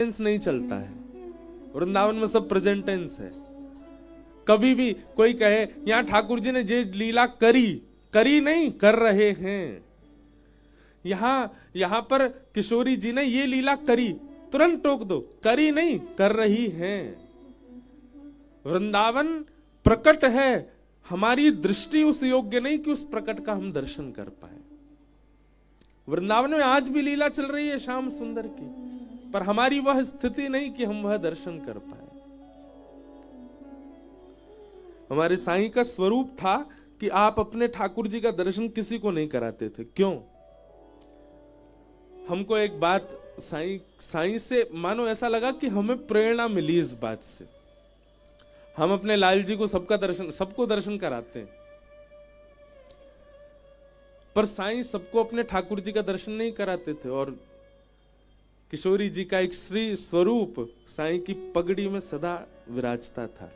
Tense नहीं चलता है, वृंदावन में सब प्रेजेंट टेंस है। कभी भी कोई कहे यहां ठाकुर जी ने जे लीला करी नहीं, कर रहे हैं। यहां पर किशोरी जी ने ये लीला करी, तुरंत टोक दो, करी नहीं, कर रही हैं। वृंदावन प्रकट है, हमारी दृष्टि उस योग्य नहीं कि उस प्रकट का हम दर्शन कर पाए। वृंदावन में आज भी लीला चल रही है श्याम सुंदर की, पर हमारी वह स्थिति नहीं कि हम वह दर्शन कर पाए। हमारे साईं का स्वरूप था कि आप अपने ठाकुर जी का दर्शन किसी को नहीं कराते थे। क्यों? हमको एक बात साईं से मानो ऐसा लगा कि हमें प्रेरणा मिली इस बात से। हम अपने लाल जी को सबको दर्शन कराते हैं, पर साईं सबको अपने ठाकुर जी का दर्शन नहीं कराते थे। और किशोरी जी का एक श्री स्वरूप साईं की पगड़ी में सदा विराजता था।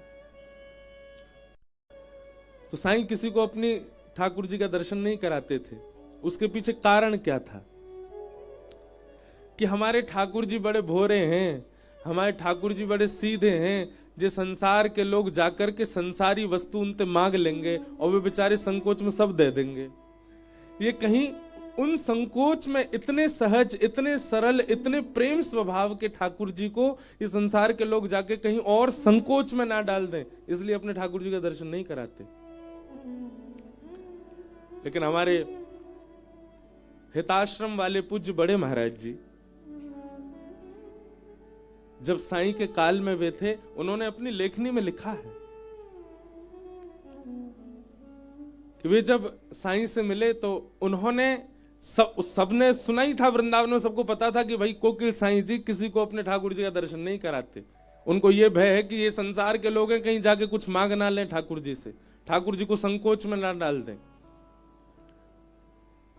तो साईं किसी को अपनी ठाकुर जी का दर्शन नहीं कराते थे। उसके पीछे कारण क्या था? कि हमारे ठाकुर जी बड़े भोरे हैं, हमारे ठाकुर जी बड़े सीधे हैं, जे संसार के लोग जाकर के संसारी वस्तु उनसे मांग लेंगे और वे बेचारे संकोच में सब दे देंगे। ये कहीं उन संकोच में इतने सहज, इतने सरल, इतने प्रेम स्वभाव के ठाकुर जी को इस संसार के लोग जाके कहीं और संकोच में ना डाल दें, इसलिए अपने ठाकुर जी का दर्शन नहीं कराते। लेकिन हमारे हिताश्रम वाले पूज्य बड़े महाराज जी, जब साईं के काल में वे थे, उन्होंने अपनी लेखनी में लिखा है कि वे जब साईं से मिले तो उन्होंने सबने सुना ही था, वृंदावन में सबको पता था कि भाई कोकिल साईं जी किसी को अपने ठाकुर जी का दर्शन नहीं कराते। उनको ये भय है कि ये संसार के लोग हैं, कहीं जाके कुछ मांग ना लें ठाकुर जी से, ठाकुर जी को संकोच में ना डाल दें।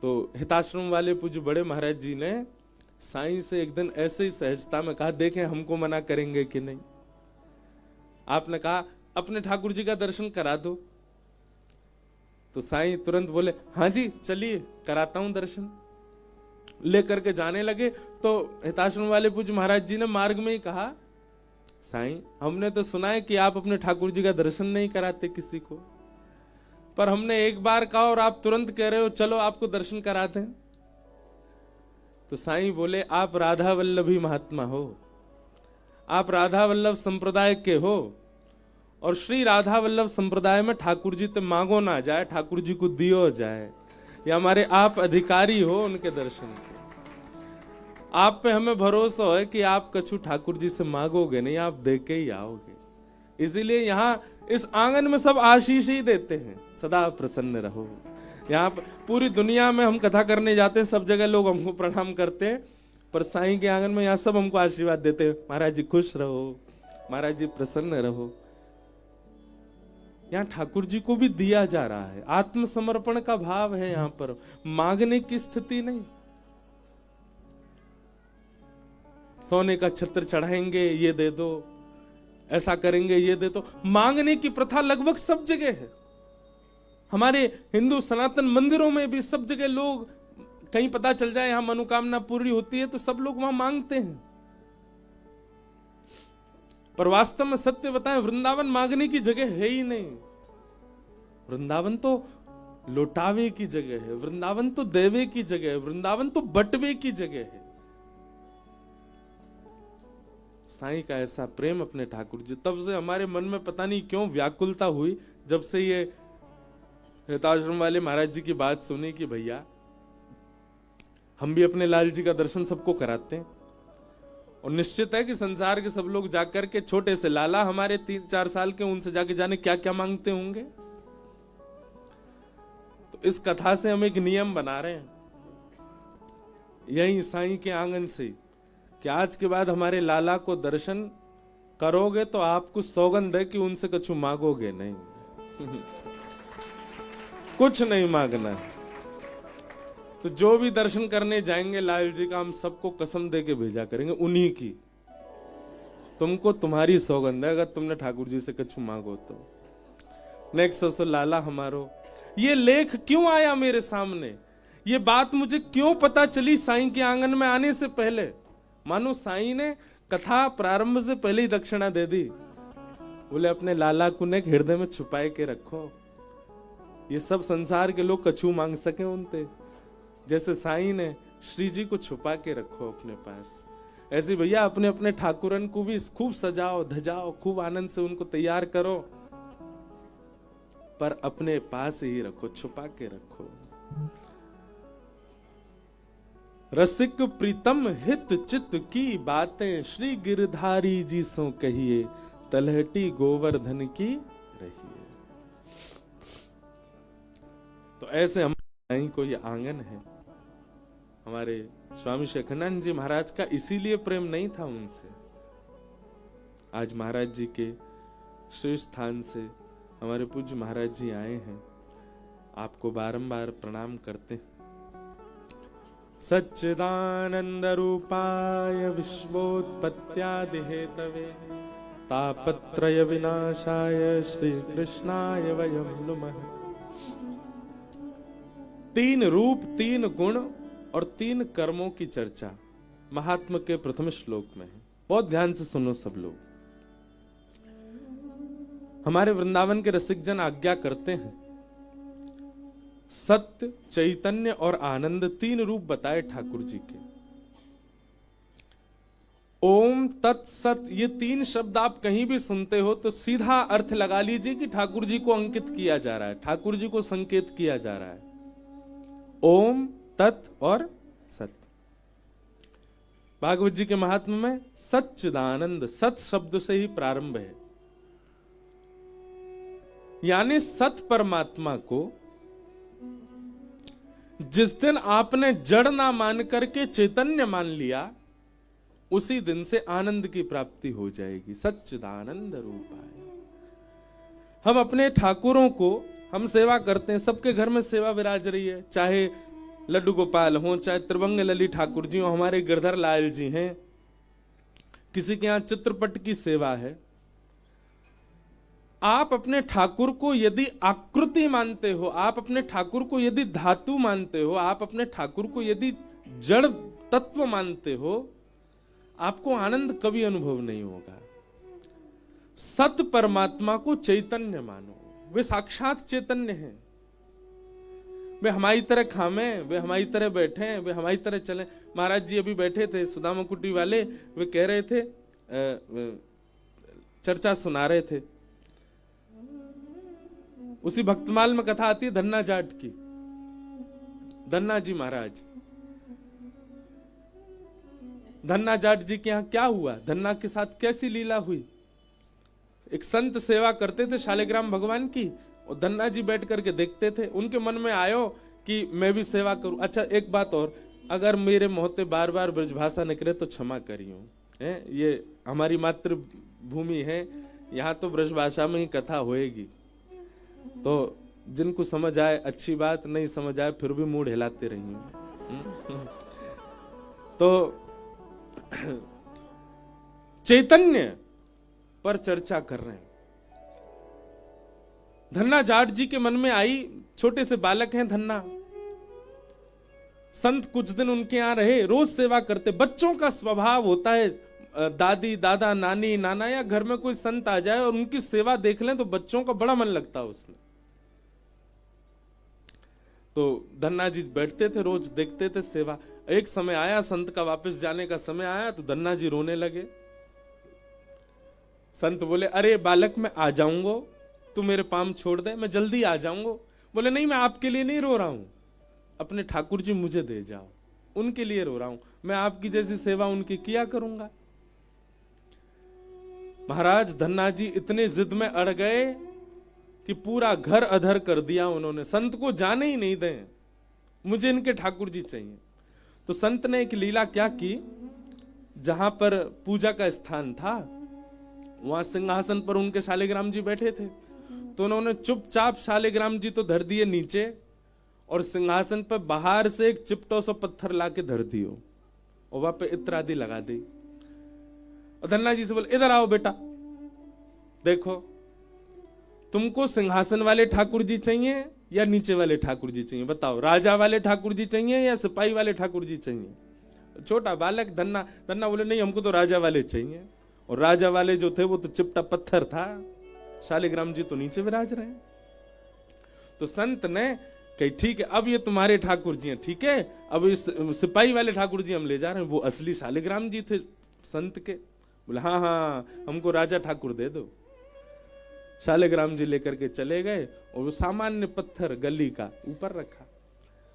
तो हिताश्रम वाले पूज्य बड़े महाराज जी ने साईं से एक दिन ऐसे ही सहजता में कहा, देखें हमको मना करेंगे कि नहीं। आपने कहा अपने ठाकुर जी का दर्शन करा दो। तो साईं तुरंत बोले, हाँ जी चलिए कराता हूं दर्शन। लेकर के जाने लगे तो हिताश्रम वाले पूज्य महाराज जी ने मार्ग में ही कहा, साईं हमने तो सुना है कि आप अपने ठाकुर जी का दर्शन नहीं कराते किसी को, पर हमने एक बार कहा और आप तुरंत कह रहे हो चलो आपको दर्शन कराते हैं। तो साईं बोले, आप राधा वल्लभी महात्मा हो, आप राधा वल्लभ संप्रदाय के हो, और श्री राधा वल्लभ संप्रदाय में ठाकुर जी तो मांगो ना जाए, ठाकुर जी को दियो जाए। या हमारे आप अधिकारी हो उनके दर्शन के। आप पे हमें भरोसा है कि आप कछु ठाकुर जी से मांगोगे नहीं, आप दे के ही आओगे। इसीलिए यहाँ इस आंगन में सब आशीष ही देते हैं, सदा प्रसन्न रहो। यहाँ पूरी दुनिया में हम कथा करने जाते हैं, सब जगह लोग हमको प्रणाम करते हैं, पर साईं के आंगन में यहाँ सब हमको आशीर्वाद देते हैं, महाराज जी खुश रहो, महाराज जी प्रसन्न रहो। यहाँ ठाकुर जी को भी दिया जा रहा है, आत्मसमर्पण का भाव है यहाँ पर, मांगने की स्थिति नहीं। सोने का छत्र चढ़ाएंगे ये दे दो, ऐसा करेंगे ये दे दो, मांगने की प्रथा लगभग सब जगह है। हमारे हिंदू सनातन मंदिरों में भी सब जगह लोग, कहीं पता चल जाए यहां मनोकामना पूरी होती है तो सब लोग वहां मांगते हैं। पर वास्तव में सत्य बताएं, वृंदावन मांगने की जगह है ही नहीं। वृंदावन तो लौटावे की जगह है, वृंदावन तो देवे की जगह है, वृंदावन तो बटवे की जगह है। साईं का ऐसा प्रेम अपने ठाकुर जी, तब से हमारे मन में पता नहीं क्यों व्याकुलता हुई, जब से ये हिताश्रम वाले महाराज जी की बात सुनी कि भैया हम भी अपने लाल जी का दर्शन सबको कराते हैं। और निश्चित है कि संसार के सब लोग जाकर के, छोटे से लाला हमारे 3-4 साल के, उनसे जाके जाने क्या क्या मांगते होंगे। तो इस कथा से हम एक नियम बना रहे हैं यही साईं के आंगन से, कि आज के बाद हमारे लाला को दर्शन करोगे तो आपको सौगंध है कि उनसे कुछ मांगोगे नहीं। कुछ नहीं मांगना है। तो जो भी दर्शन करने जाएंगे लाल जी का, हम सबको कसम दे के भेजा करेंगे उन्हीं की, तुमको तुम्हारी सौगंध है अगर तुमने ठाकुर जी से कुछ मांगो तो। नेक्स्ट लाला हमारो, ये लेख क्यों आया मेरे सामने, ये बात मुझे क्यों पता चली साईं के आंगन में आने से पहले। मानो साईं ने कथा प्रारंभ से पहले ही दक्षिणा दे दी। बोले अपने लाला को ने हृदय में छुपाए के रखो, ये सब संसार के लोग कछू मांग सके उनते, जैसे साईं ने श्री जी को छुपा के रखो अपने पास। ऐसे भैया अपने अपने ठाकुरन को भी खूब सजाओ धजाओ, खूब आनंद से उनको तैयार करो, पर अपने पास ही रखो, छुपा के रखो। रसिक प्रीतम हित चित्त की बातें श्री गिरधारी जी सो कहिए, तलहटी गोवर्धन की रहिए। तो ऐसे हमारे को ये आंगन है। हमारे स्वामी शेखानंद जी महाराज का इसीलिए प्रेम नहीं था उनसे। आज महाराज जी के श्रेष्ठ स्थान से हमारे पूज्य महाराज जी आए हैं, आपको बारंबार प्रणाम करते हैं। सच्चिदानंद रूपाय विश्वोत्पत्त्यादि हेतवे तापत्रय विनाशाय श्री कृष्णाय वयं नमः। 3 रूप 3 गुण और 3 कर्मों की चर्चा महात्मा के प्रथम श्लोक में है। बहुत ध्यान से सुनो सब लोग। हमारे वृंदावन के रसिक जन आज्ञा करते हैं, सत्य चैतन्य और आनंद 3 रूप बताए ठाकुर जी के। ओम तत्सत, ये 3 शब्द आप कहीं भी सुनते हो तो सीधा अर्थ लगा लीजिए कि ठाकुर जी को अंकित किया जा रहा है, ठाकुर जी को संकेत किया जा रहा है। ओम तत् और सत। भागवत जी के महात्म्य में सच्चिदानंद, सत शब्द से ही प्रारंभ है, यानी सत परमात्मा को जिस दिन आपने जड़ ना मान करके चैतन्य मान लिया, उसी दिन से आनंद की प्राप्ति हो जाएगी। सच्चिदानंद रूपाय। हम अपने ठाकुरों को हम सेवा करते हैं, सबके घर में सेवा विराज रही है, चाहे लड्डू गोपाल हो, चाहे त्रिभंग ललित ठाकुर जी हो, हमारे गिरधर लाल जी हैं, किसी के यहां चित्रपट की सेवा है। आप अपने ठाकुर को यदि आकृति मानते हो, आप अपने ठाकुर को यदि धातु मानते हो, आप अपने ठाकुर को यदि जड़ तत्व मानते हो, आपको आनंद कभी अनुभव नहीं होगा। सत परमात्मा को चैतन्य मानो, वे साक्षात चैतन्य हैं। वे हमारी तरह खामे, वे हमारी तरह बैठे, वे हमारी तरह चले। महाराज जी अभी बैठे थे, सुदामा कुटी वाले, वे कह रहे थे, चर्चा सुना रहे थे। उसी भक्तमाल में कथा आती है धन्ना जाट की। धन्ना जी महाराज, धन्ना जाट जी के यहां क्या हुआ, धन्ना के साथ कैसी लीला हुई। एक संत सेवा करते थे शालिग्राम भगवान की, और धन्ना जी बैठ करके देखते थे। उनके मन में आयो कि मैं भी सेवा करूं। अच्छा एक बात और, अगर मेरे मुंह से बार बार ब्रजभाषा निकले तो क्षमा करियो, ये हमारी मातृभूमि है, यहाँ तो ब्रजभाषा में ही कथा होएगी। तो जिनको समझ आए अच्छी बात, नहीं समझ आए फिर भी मुंह हिलाते रहिए। तो चैतन्य पर चर्चा कर रहे हैं। धन्ना जाट जी के मन में आई, छोटे से बालक हैं धन्ना, संत कुछ दिन उनके यहां रहे, रोज सेवा करते। बच्चों का स्वभाव होता है, दादी दादा नानी नाना या घर में कोई संत आ जाए और उनकी सेवा देख लें तो बच्चों का बड़ा मन लगता है उसमें। तो धन्ना जी बैठते थे, रोज देखते थे सेवा। एक समय आया, संत का वापस जाने का समय आया, तो धन्ना जी रोने लगे। संत बोले, अरे बालक मैं आ जाऊंगा, तू मेरे पाम छोड़ दे, मैं जल्दी आ जाऊंगा। बोले नहीं, मैं आपके लिए नहीं रो रहा हूं, अपने ठाकुर जी मुझे दे जाओ, उनके लिए रो रहा हूं, मैं आपकी जैसी सेवा उनकी किया करूंगा। महाराज धन्ना जी इतने जिद में अड़ गए कि पूरा घर अधर कर दिया उन्होंने, संत को जाने ही नहीं दें, मुझे इनके ठाकुर जी चाहिए। तो संत ने एक लीला क्या की, जहां पर पूजा का स्थान था वहां सिंहासन पर उनके शालिग्राम जी बैठे थे, तो उन्होंने चुपचाप शालिग्राम जी तो धर दिए नीचे, और सिंहासन पर बाहर से एक चिपटो सा पत्थर लाके धर दियो और वहां पे इत्र आदि लगा दी। और धन्ना जी से बोले, इधर आओ बेटा, देखो तुमको सिंहासन वाले ठाकुर जी चाहिए या नीचे वाले ठाकुर जी चाहिए, बताओ, राजा वाले ठाकुर जी चाहिए या सिपाही वाले ठाकुर जी चाहिए। छोटा बालक धन्ना। धन्ना बोले नहीं, हमको तो राजा वाले चाहिए। और राजा वाले जो थे वो तो चिपटा पत्थर था, शालिग्राम जी तो नीचे विराज रहे। तो संत ने कही ठीक है, अब ये तुम्हारे ठाकुर जी हैं, ठीक है, अब इस सिपाही वाले ठाकुर जी हम ले जा रहे हैं। वो असली शालिग्राम जी थे संत के। बोले हाँ हाँ, हमको राजा ठाकुर दे दो। शालिग्राम जी लेकर के चले गए और वो सामान्य पत्थर गली का ऊपर रखा।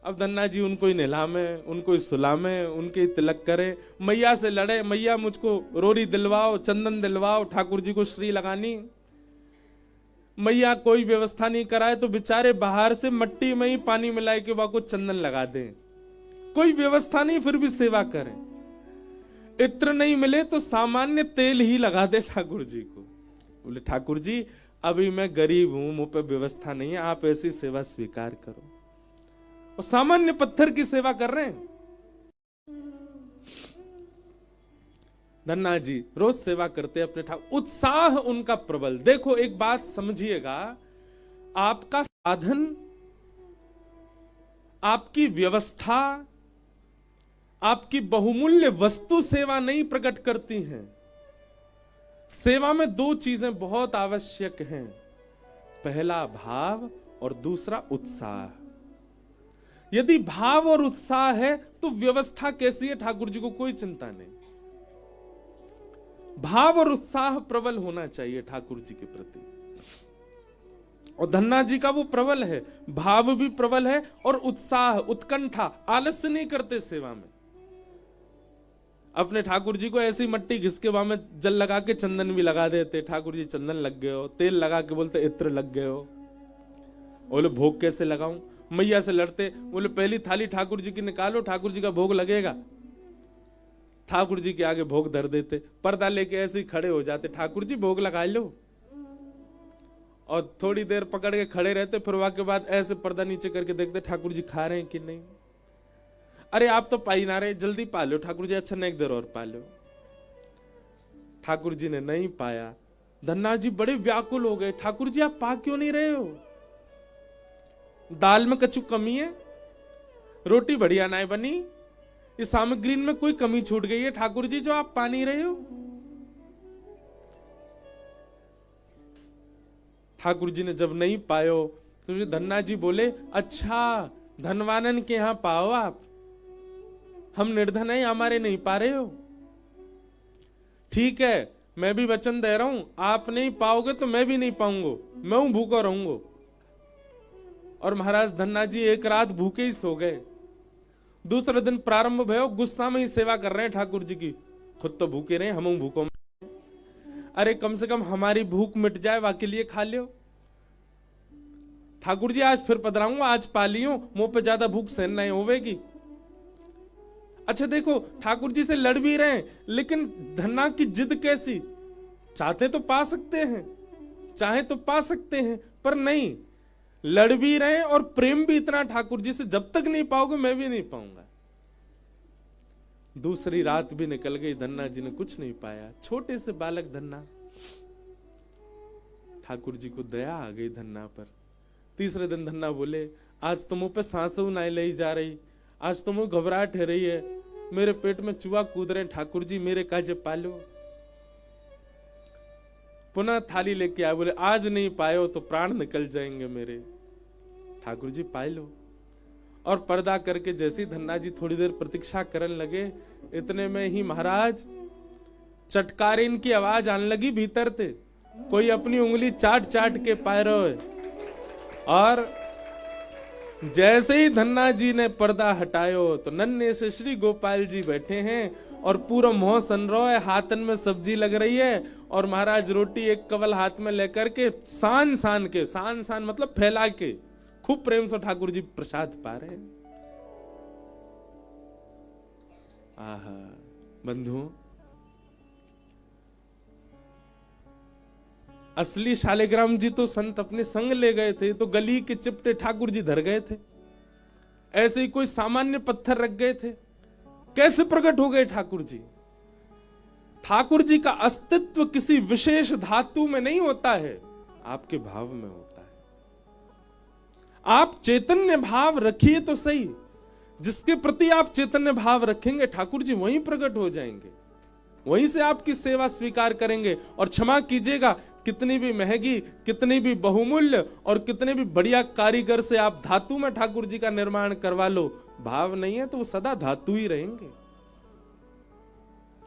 अब धन्ना जी उनको ही नहलामे, उनको ही सुलामे, उनके ही तिलक करे, मैया से लड़े, मैया मुझको रोरी दिलवाओ, चंदन दिलवाओ, ठाकुर जी को श्री लगानी। मैया कोई व्यवस्था नहीं कराए तो बेचारे बाहर से मट्टी में ही पानी मिलाए के को चंदन लगा दें। कोई व्यवस्था नहीं, फिर भी सेवा करें। इत्र नहीं मिले तो सामान्य तेल ही लगा दे ठाकुर जी को। बोले ठाकुर जी अभी मैं गरीब हूं, मुंह पे व्यवस्था नहीं है, आप ऐसी सेवा स्वीकार करो। और सामान्य पत्थर की सेवा कर रहे हैं। धन्ना जी रोज सेवा करते अपने ठाकुर, उत्साह उनका प्रबल। देखो एक बात समझिएगा, आपका साधन, आपकी व्यवस्था, आपकी बहुमूल्य वस्तु सेवा नहीं प्रकट करती हैं। सेवा में दो चीजें बहुत आवश्यक हैं, पहला भाव और दूसरा उत्साह। यदि भाव और उत्साह है तो व्यवस्था कैसी है ठाकुर जी को कोई चिंता नहीं। भाव और उत्साह प्रबल होना चाहिए ठाकुर जी के प्रति। और धन्ना जी का वो प्रबल है, भाव भी प्रबल है और उत्साह, उत्कंठा, आलस्य नहीं करते सेवा में। अपने ठाकुर जी को ऐसी मट्टी घिस के वहां में जल लगा के चंदन भी लगा देते। ठाकुर जी चंदन लग गए हो, तेल लगा के बोलते इत्र लग गए हो। बोले भोग कैसे लगाऊं? मैया से लड़ते, बोले पहली थाली ठाकुर जी की निकालो, ठाकुर जी का भोग लगेगा। ठाकुर जी के आगे भोग धर देते, पर्दा लेके ऐसे ही खड़े हो जाते, ठाकुर जी भोग लगा लो। और थोड़ी देर पकड़ के खड़े रहते, फिर वहां के बाद ऐसे पर्दा नीचे करके देखते ठाकुर जी खा रहे हैं कि नहीं। अरे आप तो पाई ना रहे, जल्दी पा लो ठाकुर जी, अच्छा नहीं, एक देर और पा लो। ठाकुर जी ने नहीं पाया। धन्ना जी बड़े व्याकुल हो गए, ठाकुर जी आप पा क्यों नहीं रहे हो? दाल में कछु कमी है, रोटी बढ़िया नहीं बनी, इस सामग्री में कोई कमी छूट गई है ठाकुर जी जो आप पा नहीं रहे हो। ठाकुर जी ने जब नहीं पायो तो धन्ना जी बोले अच्छा धनवानन के यहां पाओ आप, हम निर्धन है, हमारे नहीं पा रहे हो। ठीक है, मैं भी वचन दे रहा हूं, आप नहीं पाओगे तो मैं भी नहीं पाऊंगा, मैं हूं भूखा रहूंगा। और महाराज धन्ना जी एक रात भूखे ही सो गए। दूसरे दिन प्रारंभ भयो, गुस्सा में ही सेवा कर रहे हैं ठाकुर जी की, खुद तो भूखे रहे, हम भूखों में। अरे कम से कम हमारी भूख मिट जाए, वाके लिए खा लियो। ठाकुर जी आज फिर पधराऊंगा, आज पा लियो, मुंह पे ज्यादा भूख सहन नहीं होवेगी। अच्छा देखो ठाकुर जी से लड़ भी रहे हैं, लेकिन धन्ना की जिद कैसी, चाहते तो पा सकते हैं, चाहे तो पा सकते हैं, पर नहीं, लड़ भी रहे हैं और प्रेम भी इतना ठाकुर जी से, जब तक नहीं पाओगे मैं भी नहीं पाऊंगा। दूसरी रात भी निकल गई, धन्ना जी ने कुछ नहीं पाया। छोटे से बालक धन्ना, ठाकुर जी को दया आ गई धन्ना पर। तीसरे दिन धन्ना बोले आज तो मुंह पे सांसों नहीं लाई जा रही, आज तो मुंह घबराहट हो रही है, मेरे पेट में चूहा कूद रहे, ठाकुर जी मेरे काजे पालो। पुनः थाली लेके आए, बोले आज नहीं पायो तो प्राण निकल जाएंगे मेरे। ठाकुर जी पाए लो। और पर्दा करके जैसी धन्ना जी थोड़ी देर प्रतीक्षा करने लगे, इतने में ही महाराज चटकारीन की आवाज आने लगी भीतर से, कोई अपनी उंगली चाट चाट के पाए रहे। और जैसे ही धन्ना जी ने पर्दा हटायो तो नन्हे से श्री गोपाल जी बैठे हैं और पूरा मोह सन रहा है, हाथन में सब्जी लग रही है और महाराज रोटी एक कवल हाथ में लेकर के सान सान मतलब फैला के खूब प्रेम से ठाकुर जी प्रसाद पा रहे हैं। आहा बंधुओं, असली शालिग्राम जी तो संत अपने संग ले गए थे, तो गली के चिपटे ठाकुर जी धर गए थे। ऐसे ही कोई सामान्य पत्थर रख गए थे, कैसे प्रकट हो गए ठाकुर जी? ठाकुर जी का अस्तित्व किसी विशेष धातु में नहीं होता है, आपके भाव में होता है। आप चैतन्य भाव रखिए तो सही, जिसके प्रति आप चैतन्य भाव रखेंगे ठाकुर जी वहीं प्रकट हो जाएंगे, वहीं से आपकी सेवा स्वीकार करेंगे। और क्षमा कीजिएगा, कितनी भी महंगी, कितनी भी बहुमूल्य और कितने भी बढ़िया कारीगर से आप धातु में ठाकुर जी का निर्माण करवा लो, भाव नहीं है तो वो सदा धातु ही रहेंगे।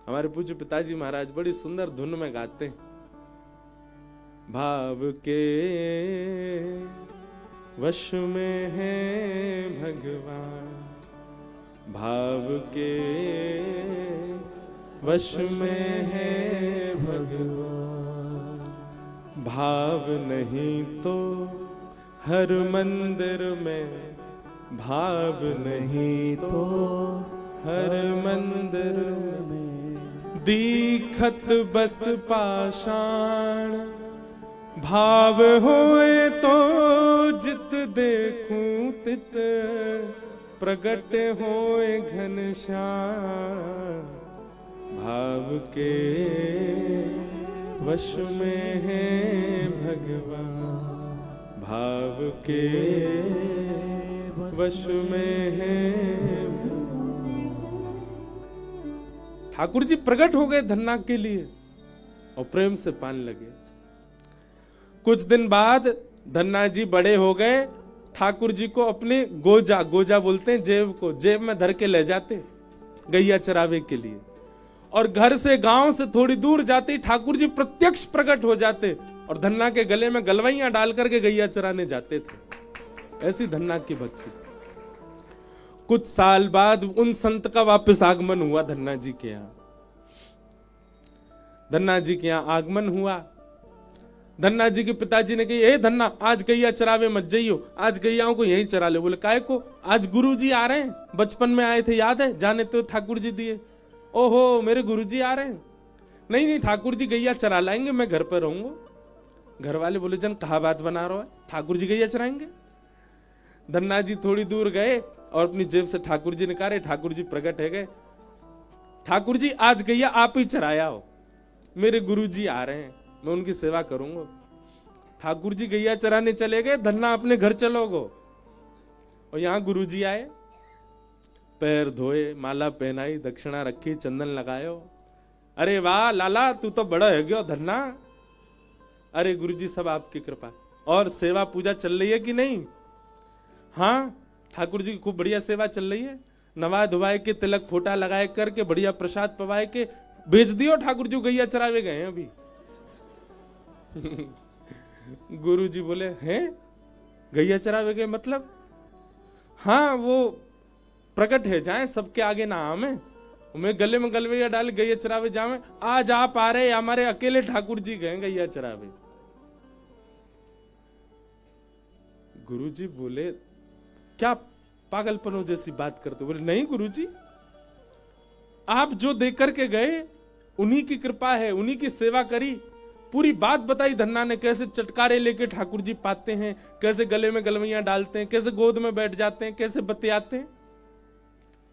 हमारे पूज्य पिताजी महाराज बड़ी सुंदर धुन में गाते हैं, भाव के वश में है भगवान, भाव के वश में है भगवान, भाव नहीं तो हर मंदिर में, भाव नहीं तो हर मंदिर में, दीखत बस पाषाण, भाव होए तो जित देखूं तित, प्रगट होए घनश्याम, भाव के वश में है भगवान, भाव के वश में है। ठाकुर जी प्रकट हो गए धन्ना के लिए और प्रेम से पाने लगे। कुछ दिन बाद धन्ना जी बड़े हो गए, ठाकुर जी को अपने गोजा, गोजा बोलते हैं जेब को, जेब में धर के ले जाते गैया चरावे के लिए, और घर से गांव से थोड़ी दूर जाते ठाकुर जी प्रत्यक्ष प्रकट हो जाते और धन्ना के गले में गलवैया डाल करके गैया चराने जाते थे। ऐसी धन्ना की भक्ति। कुछ साल बाद उन संत का वापस आगमन हुआ धन्ना जी के यहां। धन्ना जी के यहां आगमन हुआ। धन्ना जी के पिताजी ने कही, ए धन्ना आज गैया चरावे मत जाइयो, आज गैयाओं को यहीं चरा ले। बोले काहे को? आज गुरुजी आ रहे हैं, बचपन में आए थे याद है, जाने तो ठाकुर जी दिए। ओहो मेरे गुरुजी आ रहे हैं। नहीं नहीं ठाकुर जी गैया चरा लाएंगे, मैं घर पर रहूंगा। घर वाले बोले जन कहा बात बना रहा है, ठाकुर जी गैया चराएंगे। धन्ना जी थोड़ी दूर गए और अपनी जेब से ठाकुर जी निकाले, ठाकुर जी प्रकट है गए। ठाकुर जी आज गैया आप ही चराया हो, मेरे गुरुजी आ रहे हैं, मैं उनकी सेवा करूंगा। ठाकुर जी गैया चराने चले गए, धन्ना अपने घर चलोगो। और यहां गुरुजी आए, पैर धोए, माला पहनाई, दक्षिणा रखी, चंदन लगायो। अरे वाह लाला तू तो बड़ा है गयो धन्ना। अरे गुरुजी सब आपकी कृपा। और सेवा पूजा चल रही है कि नहीं? हाँ ठाकुर जी की खूब बढ़िया सेवा चल रही है। नवाए धुवाए के, तिलक फोटा लगाए करके, बढ़िया प्रसाद पवाए के भेज दियो। ठाकुर जी गैया चरावे गए हैं अभी। गुरु जी बोले हैं गैया चरावे गए मतलब? हाँ वो प्रकट है, जाए सबके आगे ना आमे, मैं गले में गलवैया डाल गैया चरावे जावे। आज आप आ रहे, हमारे अकेले ठाकुर जी गए गैया चरावे। गुरु जी बोले क्या पागलपनों जैसी बात करते? बोले नहीं गुरु जी, आप जो देकर के गए उन्हीं की कृपा है, उन्हीं की सेवा करी। पूरी बात बताई धन्ना ने, कैसे चटकारे लेके ठाकुर जी पाते हैं, कैसे गले में गलवैया डालते हैं, कैसे गोद में बैठ जाते हैं, कैसे बतियाते हैं।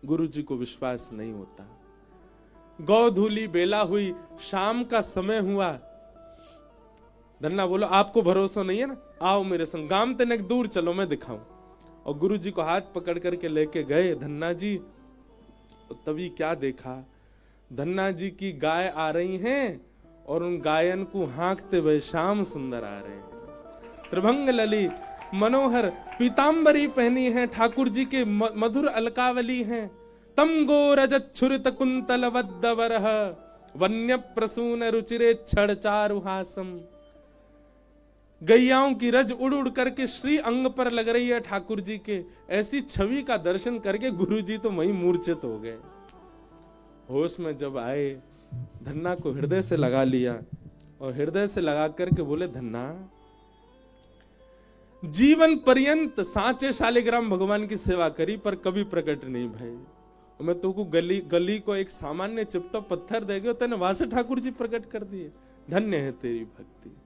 गुरु जी को विश्वास नहीं होता। गौधूली बेला हुई, शाम का समय हुआ। धन्ना बोलो आपको भरोसा नहीं है ना, आओ मेरे संग, गांव तक दूर चलो मैं दिखाऊं। और गुरु जी को हाथ पकड़ करके लेके गए धन्ना जी। तभी क्या देखा, धन्ना जी की गाय आ रही हैं और उन गायन को हाँकते हुए श्याम सुंदर आ रहे हैं। त्रिभंग ललित मनोहर पीतांबरी पहनी है, ठाकुर जी के मधुर अलकावली हैं। तम गो रजत छुरित कुंतल वद्दवरह, वन्य प्रसून रुचिरे छड़ चारुहासम। गैयाओं की रज उड़ उड़ करके श्री अंग पर लग रही है ठाकुर जी के। ऐसी छवि का दर्शन करके गुरु जी तो वहीं मूर्छित हो गए। होश में जब आए, धन्ना को हृदय से लगा लिया और हृदय से लगा करके बोले धन्ना, जीवन पर्यंत सांचे शालिग्राम भगवान की सेवा करी पर कभी प्रकट नहीं भाई। मैं तो को गली को एक सामान्य चिपटा पत्थर दे गयो, तेने वहां से ठाकुर जी प्रकट कर दिए। धन्य है तेरी भक्ति।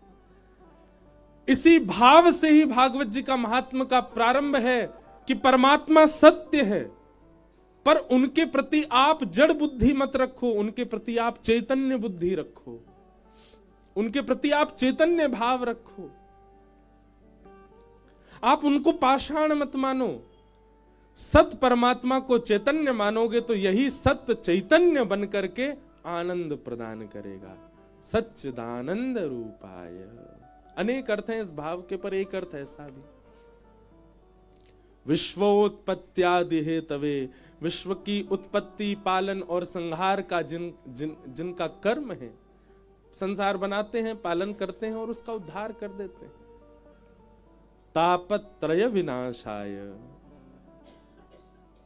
इसी भाव से ही भागवत जी का महात्म का प्रारंभ है कि परमात्मा सत्य है, पर उनके प्रति आप जड़ बुद्धि मत रखो, उनके प्रति आप चैतन्य बुद्धि रखो, उनके प्रति आप चैतन्य भाव रखो। आप उनको पाषाण मत मानो। सत परमात्मा को चैतन्य मानोगे तो यही सत्य चैतन्य बन करके आनंद प्रदान करेगा। सच्चिदानंद रूपाय। अनेक अर्थ हैं इस भाव के, पर एक अर्थ ऐसा भी, विश्वोत्पत्त्यादि हेतवे, विश्व की उत्पत्ति, पालन और संहार का जिनका कर्म है, संसार बनाते हैं, पालन करते हैं और उसका उद्धार कर देते हैं। तापत्रय विनाशाय,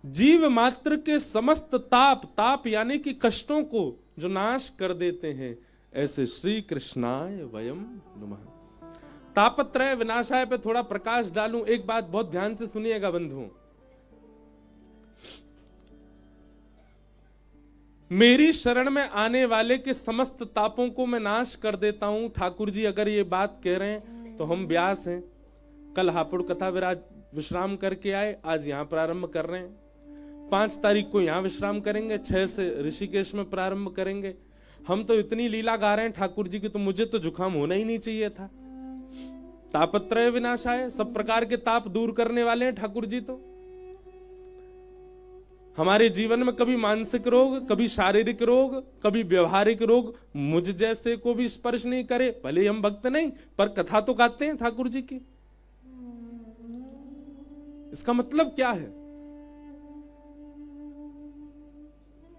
जीव मात्र के समस्त ताप यानी कि कष्टों को जो नाश कर देते हैं, ऐसे श्री कृष्णाय वयम नमः। तापत्रय विनाशाय पे थोड़ा प्रकाश डालूं। एक बात बहुत ध्यान से सुनिएगा बंधुओं, मेरी शरण में आने वाले के समस्त तापों को मैं नाश कर देता हूं। ठाकुर जी अगर ये बात कह रहे हैं तो हम व्यास हैं, कल हापुड़ कथा विश्राम करके आए, आज यहां प्रारंभ कर रहे हैं। 5 तारीख को यहां विश्राम करेंगे, 6 से ऋषिकेश में प्रारंभ करेंगे। हम तो इतनी लीला गा रहे हैं ठाकुर जी की, तो मुझे तो जुकाम होना ही नहीं चाहिए था। तापत्रय विनाशाय, सब प्रकार के ताप दूर करने वाले हैं ठाकुर जी। तो हमारे जीवन में कभी मानसिक रोग, कभी शारीरिक रोग, कभी व्यवहारिक रोग मुझ जैसे को भी स्पर्श नहीं करे। भले ही हम भक्त नहीं, पर कथा तो गाते हैं ठाकुर जी की। इसका मतलब क्या है?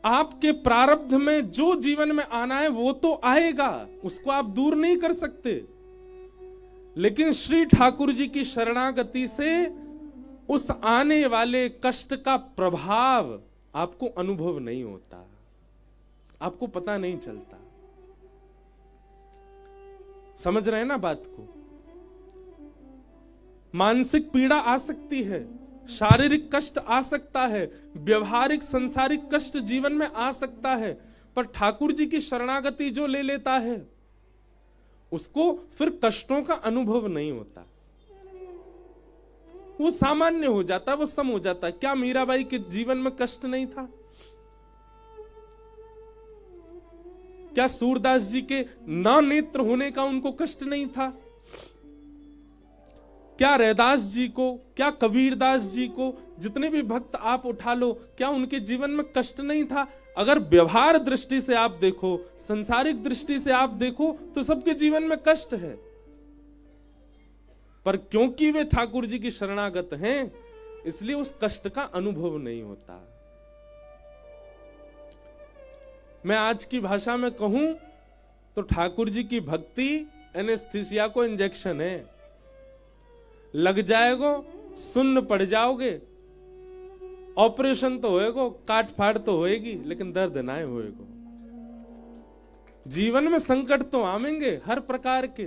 आपके प्रारब्ध में जो जीवन में आना है वो तो आएगा, उसको आप दूर नहीं कर सकते। लेकिन श्री ठाकुर जी की शरणागति से उस आने वाले कष्ट का प्रभाव आपको अनुभव नहीं होता, आपको पता नहीं चलता। समझ रहे हैं ना बात को? मानसिक पीड़ा आ सकती है, शारीरिक कष्ट आ सकता है, व्यवहारिक संसारिक कष्ट जीवन में आ सकता है, पर ठाकुर जी की शरणागति जो ले लेता है उसको फिर कष्टों का अनुभव नहीं होता, वो सामान्य हो जाता है, वो सम हो जाता है। क्या मीराबाई के जीवन में कष्ट नहीं था? क्या सूरदास जी के ना नेत्र होने का उनको कष्ट नहीं था? क्या रैदास जी को, क्या कबीरदास जी को, जितने भी भक्त आप उठा लो, क्या उनके जीवन में कष्ट नहीं था? अगर व्यवहार दृष्टि से आप देखो, संसारिक दृष्टि से आप देखो, तो सबके जीवन में कष्ट है, पर क्योंकि वे ठाकुर जी की शरणागत हैं, इसलिए उस कष्ट का अनुभव नहीं होता। मैं आज की भाषा में कहूं तो ठाकुर जी की भक्ति एनेस्थीसिया को इंजेक्शन है। लग जाएगो, सुन्न पड़ जाओगे, ऑपरेशन तो होएगो, काट फाड़ तो होएगी, लेकिन दर्द ना होएगो। जीवन में संकट तो आवेंगे हर प्रकार के,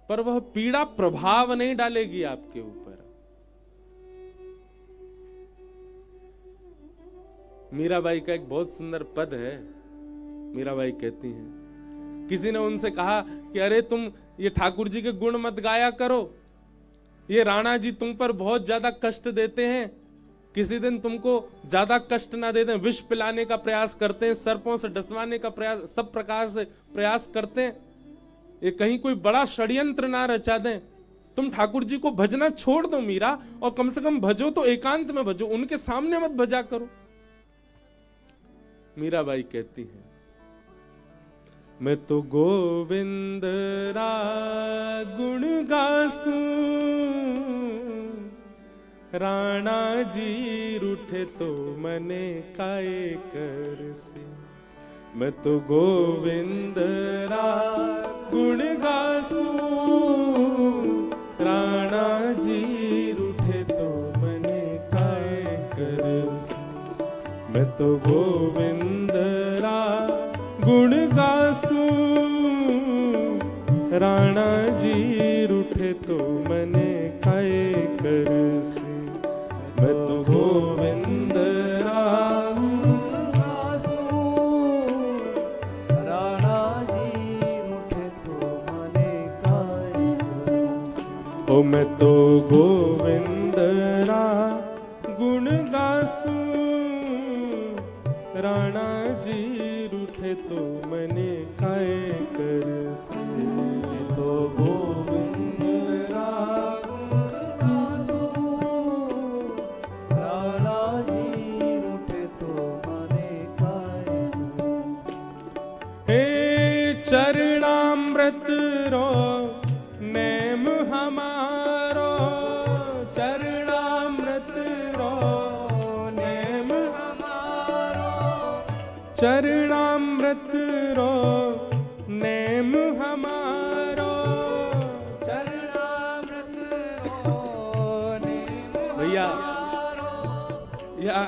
पर वह पीड़ा प्रभाव नहीं डालेगी आपके ऊपर। मीराबाई का एक बहुत सुंदर पद है। मीराबाई कहती हैं, किसी ने उनसे कहा कि अरे तुम ये ठाकुर जी के गुण मत गाया करो, ये राणा जी तुम पर बहुत ज्यादा कष्ट देते हैं, किसी दिन तुमको ज्यादा कष्ट ना दे दें, विष पिलाने का प्रयास करते हैं, सर्पों से डसवाने का प्रयास, सब प्रकार से प्रयास करते हैं, ये कहीं कोई बड़ा षड्यंत्र ना रचा दें। तुम ठाकुर जी को भजना छोड़ दो मीरा, और कम से कम भजो तो एकांत में भजो, उनके सामने मत भजा करो। मीराबाई कहती है, मैं तो गोविंद रा गुण गासूं, राणा जी रूठे तो मने काए करसी। मैं तो गोविंद रा गुण गासूं, राणा जी रूठे तो मने काए करसी। मैं तो गोविंद रा गुण गासूं, राणा जी रूठे तो मने काए करसी। मैं तो गोविंद रा गुण गासूं, राणा जी रूठे तो मने काए करसी। ओ मैं तो गोविंद रा गुण गासूं, राणा जी रूठे तो मने काए करसी। तो गोविंद रा गुण गासूं, राणा चरणामृत रो नेम हमारो, चरणामृत रो नेम हमारो, चरणामृत रो नेम हमारो, चरणामृत रो नेम। भैया या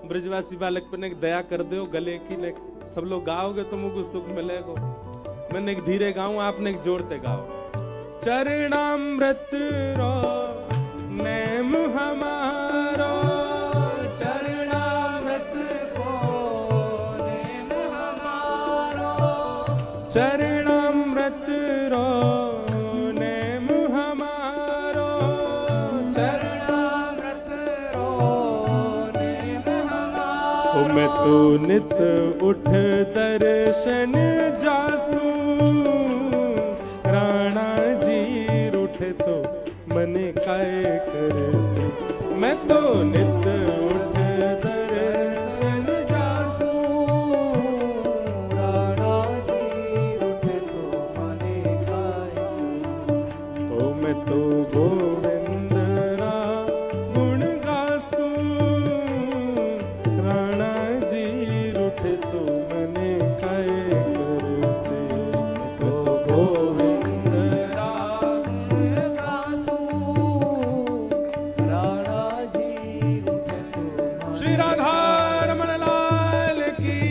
ब्रजवासी बालक पर एक दया कर दो, गले की ने सब लोग गाओगे तो मुझको सुख मिलेगा। मैंने एक धीरे गाऊं, आपने एक जोड़ते गाओ। चरणामृत रो नेम हमारो, चरणामृत रो नेम हमारो, चरणामृत रो नेम हमारो, चरणामृत रो नेम हमारो। मैं तो नित उठ दर्शन जासू, राणा जी रूठे तो मने काय करसी। मैं तो नित उठ दर्शन जासू, राणा जी रूठे तो मने काय करसी। तो मैं तो गोविंद रा गुण गासू, राणा जी रूठे तो मने काय करसी। तो गोविंद रा गुण गासू, राणा जी रूठे तो। श्री राधा रमण लाल की।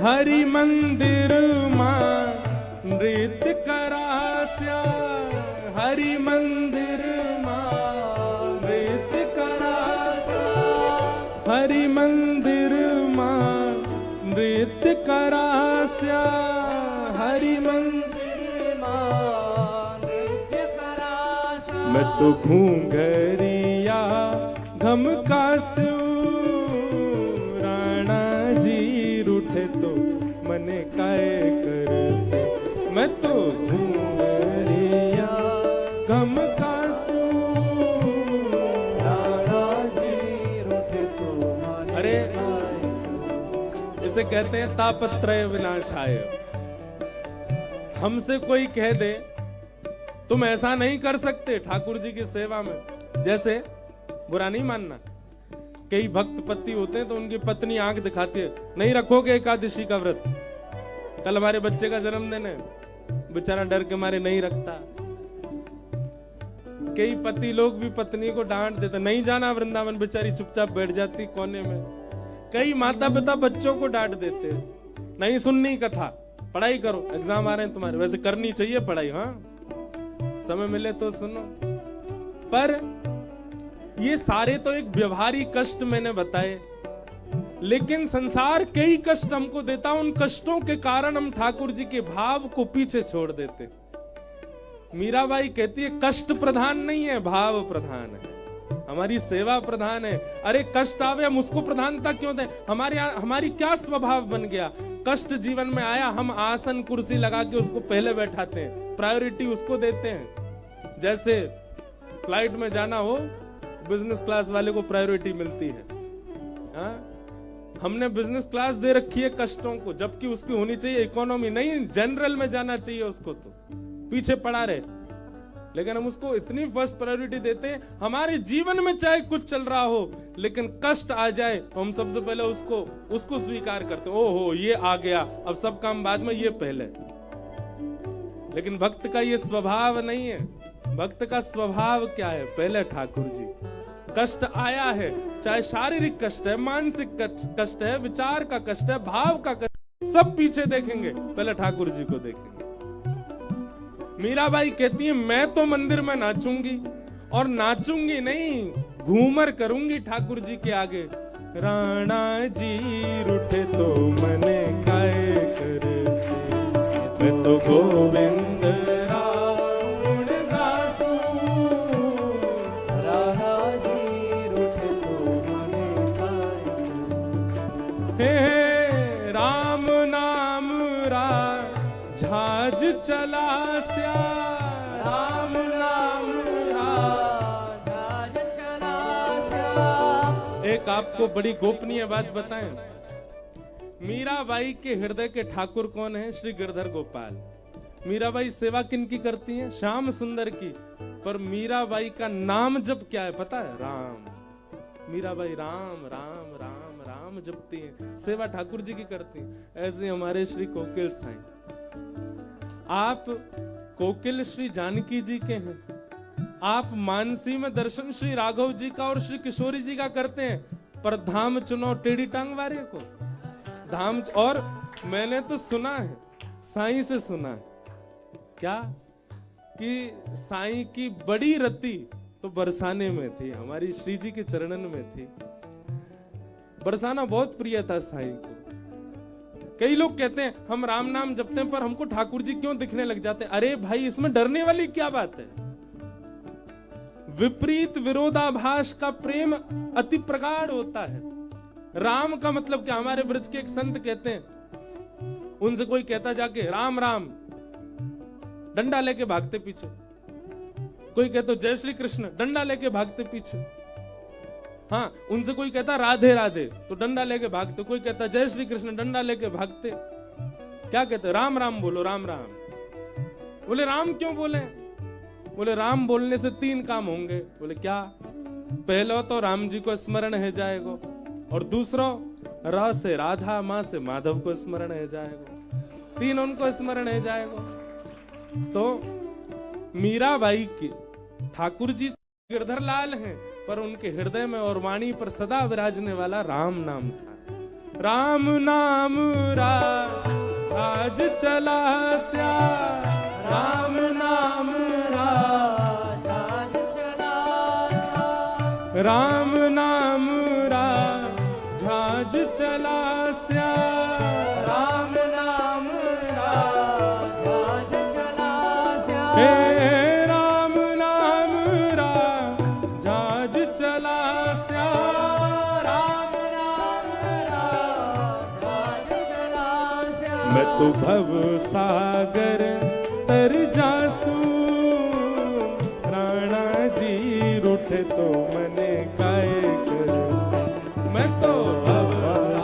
हरि मंदिर मां नृत्य करास्या, हरि मंदिर मां नृत्य करास्या, हरि मंदिर मां नृत्य करास्या, हरि मंदिर मां नृत्य करास्या। मैं तो घूंघरिया घमकास्यू, राणा जी रूठे तो मने काय करसे। मैं तो घूंघरिया घमकासू, राणा जी रूठे तो मने। अरे इसे कहते हैं तापत्रय विनाशाय। हमसे कोई कह दे तुम ऐसा नहीं कर सकते ठाकुर जी की सेवा में, जैसे बुरा नहीं मानना। कई भक्त पति होते हैं तो उनकी पत्नी आंख दिखाती है, नहीं रखोगे एकादशी का व्रत, कल हमारे बच्चे का जन्मदिन है, बेचारा डर के मारे नहीं रखता। कई पति लोग भी पत्नी को डांट देते, नहीं जाना वृंदावन, बेचारी चुपचाप बैठ जाती कोने में। कई माता पिता बच्चों को डांट देते, नहीं सुननी कथा, पढ़ाई करो, एग्जाम आ रहे हैं तुम्हारे। वैसे करनी चाहिए पढ़ाई, हाँ समय मिले तो सुनो। पर ये सारे तो एक व्यवहारिक कष्ट मैंने बताए, लेकिन संसार कई कष्ट हमको देता, उन कष्टों के कारण हम ठाकुर जी के भाव को पीछे छोड़ देते। मीराबाई कहती है कष्ट प्रधान नहीं है, भाव प्रधान है, हमारी सेवा प्रधान है। अरे कष्ट आवे हम उसको प्रधानता क्यों दें? हमारी क्या स्वभाव बन गया, कष्ट जीवन में आया हम आसन कुर्सी लगा के उसको पहले बैठाते हैं, प्रायोरिटी उसको देते हैं। जैसे फ्लाइट में जाना हो, बिजनेस क्लास वाले को प्रायोरिटी मिलती है, हाँ? हमने बिजनेस क्लास दे रखी है कष्टों को, जबकि उसकी होनी चाहिए इकोनॉमी, नहीं जनरल में जाना चाहिए उसको, तो पीछे पड़ा रहे। लेकिन हम उसको इतनी फर्स्ट प्रायोरिटी देते हैं, हमारे जीवन में चाहे कुछ चल रहा हो लेकिन कष्ट आ जाए तो हम सबसे पहले उसको स्वीकार करते हैं, ओहो ये आ गया, अब सब काम बाद में, ये पहले। लेकिन भक्त का ये स्वभाव नहीं है। भक्त का स्वभाव क्या है? पहले ठाकुर जी। कष्ट आया है, चाहे शारीरिक कष्ट है, मानसिक कष्ट है, विचार का कष्ट है, भाव का कष्ट, सब पीछे देखेंगे, पहले ठाकुर जी को देखेंगे। मीराबाई कहती है मैं तो मंदिर में नाचूंगी, और नाचूंगी नहीं, घूमर करूंगी ठाकुर जी के आगे। राणा जी रूठे तो मने काए कर से, मैं तो गोविंद राम गासू। राणा जी रूठे तो मने काए हे राम नाम रा झाज चला स्या, राम नाम झाज चला स्या। एक आपको बड़ी गोपनीय बात बताएं, मीराबाई के हृदय के ठाकुर कौन है? श्री गिरधर गोपाल। मीराबाई सेवा किनकी करती हैं? श्याम सुंदर की। पर मीराबाई का नाम जप क्या है पता है? राम। मीराबाई राम राम राम राम जपती हैं, सेवा ठाकुर जी की करती हैं। ऐसे हमारे श्री कोकिल साईं, आप कोकिल श्री जानकी जी के हैं, आप मानसी में दर्शन श्री राघव जी का और श्री किशोरी जी का करते हैं, पर धाम चुनो टेढ़ी टांग वाले को धाम। और मैंने तो सुना है, साईं से सुना है क्या, कि साईं की बड़ी रति तो बरसाने में थी, हमारी श्री जी के चरणन में थी। बरसाना बहुत प्रिय था साईं को। कई लोग कहते हैं हम राम नाम जपते हैं पर हमको ठाकुर जी क्यों दिखने लग जाते हैं? अरे भाई, इसमें डरने वाली क्या बात है? विपरीत विरोधाभास का प्रेम अति प्रगाढ़ होता है। राम का मतलब क्या? हमारे ब्रज के एक संत कहते हैं, उनसे कोई कहता जाके राम राम, डंडा लेके भागते पीछे। कोई कहता जय श्री कृष्ण, डंडा लेके भागते पीछे। हाँ, उनसे कोई कहता राधे राधे, तो डंडा लेके भागते। कोई कहता जय श्री कृष्ण, डंडा लेके भागते। क्या कहते? राम राम बोलो, राम राम। बोले राम क्यों बोले? बोले राम बोलने से 3 काम होंगे। बोले क्या? पहला तो राम जी को स्मरण है जाएगा, और दूसरा रा से राधा, माँ से माधव को स्मरण है जाएगा। 3 उनको स्मरण है जाएगा। तो मीराबाई की ठाकुर जी गिरधर लाल हैं, पर उनके हृदय में और वाणी पर सदा विराजने वाला राम नाम था। राम नाम राज चला स्या, राम नाम राज चला स्या, राम नाम राज चला स्या, राम नाम राज चला स्या। राम नाम राज चला स्या, राम नाम राज चला स्या। मैं तो भव सागर तर जासू, राणा जी रूठे तो मने काए करसे। मैं तो भव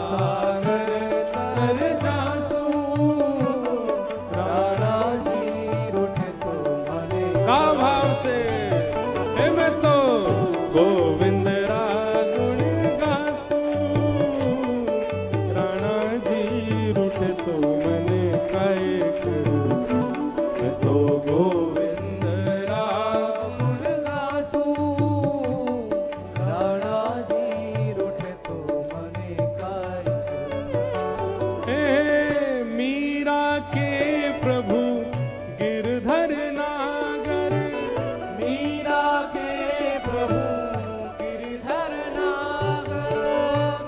सागर तर जासू, राणा जी रूठे तो मने। का भाव से? मैं तो गोविंद रागुण गासू, राणा जी रूठे तो मने काए करसे। मैं तो गोविंद रागुण गासू, राणा जी रूठे तो मने काए करसे। मीरा के प्रभु गिरधर नागर, मीरा के प्रभु गिरधर नागर,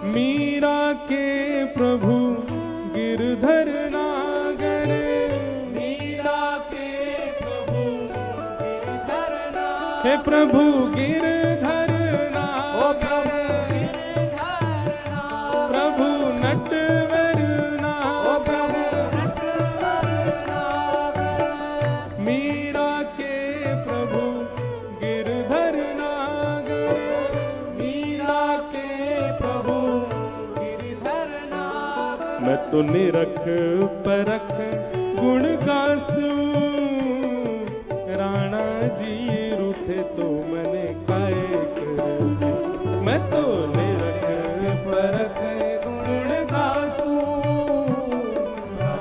मीरा के प्रभु गिरधर नागर, मीरा के प्रभु गिरधर नागर। हे प्रभु गिरधर नागर, प्रभु नटवर नागर, मीरा के प्रभु गिरधर नागर, मीरा के प्रभु गिरधर नागर। मैं तो निरख परख गुण गासू, राणा जी रूठे तो मने काए करसे। मैं तो निरख परख गुण गासू,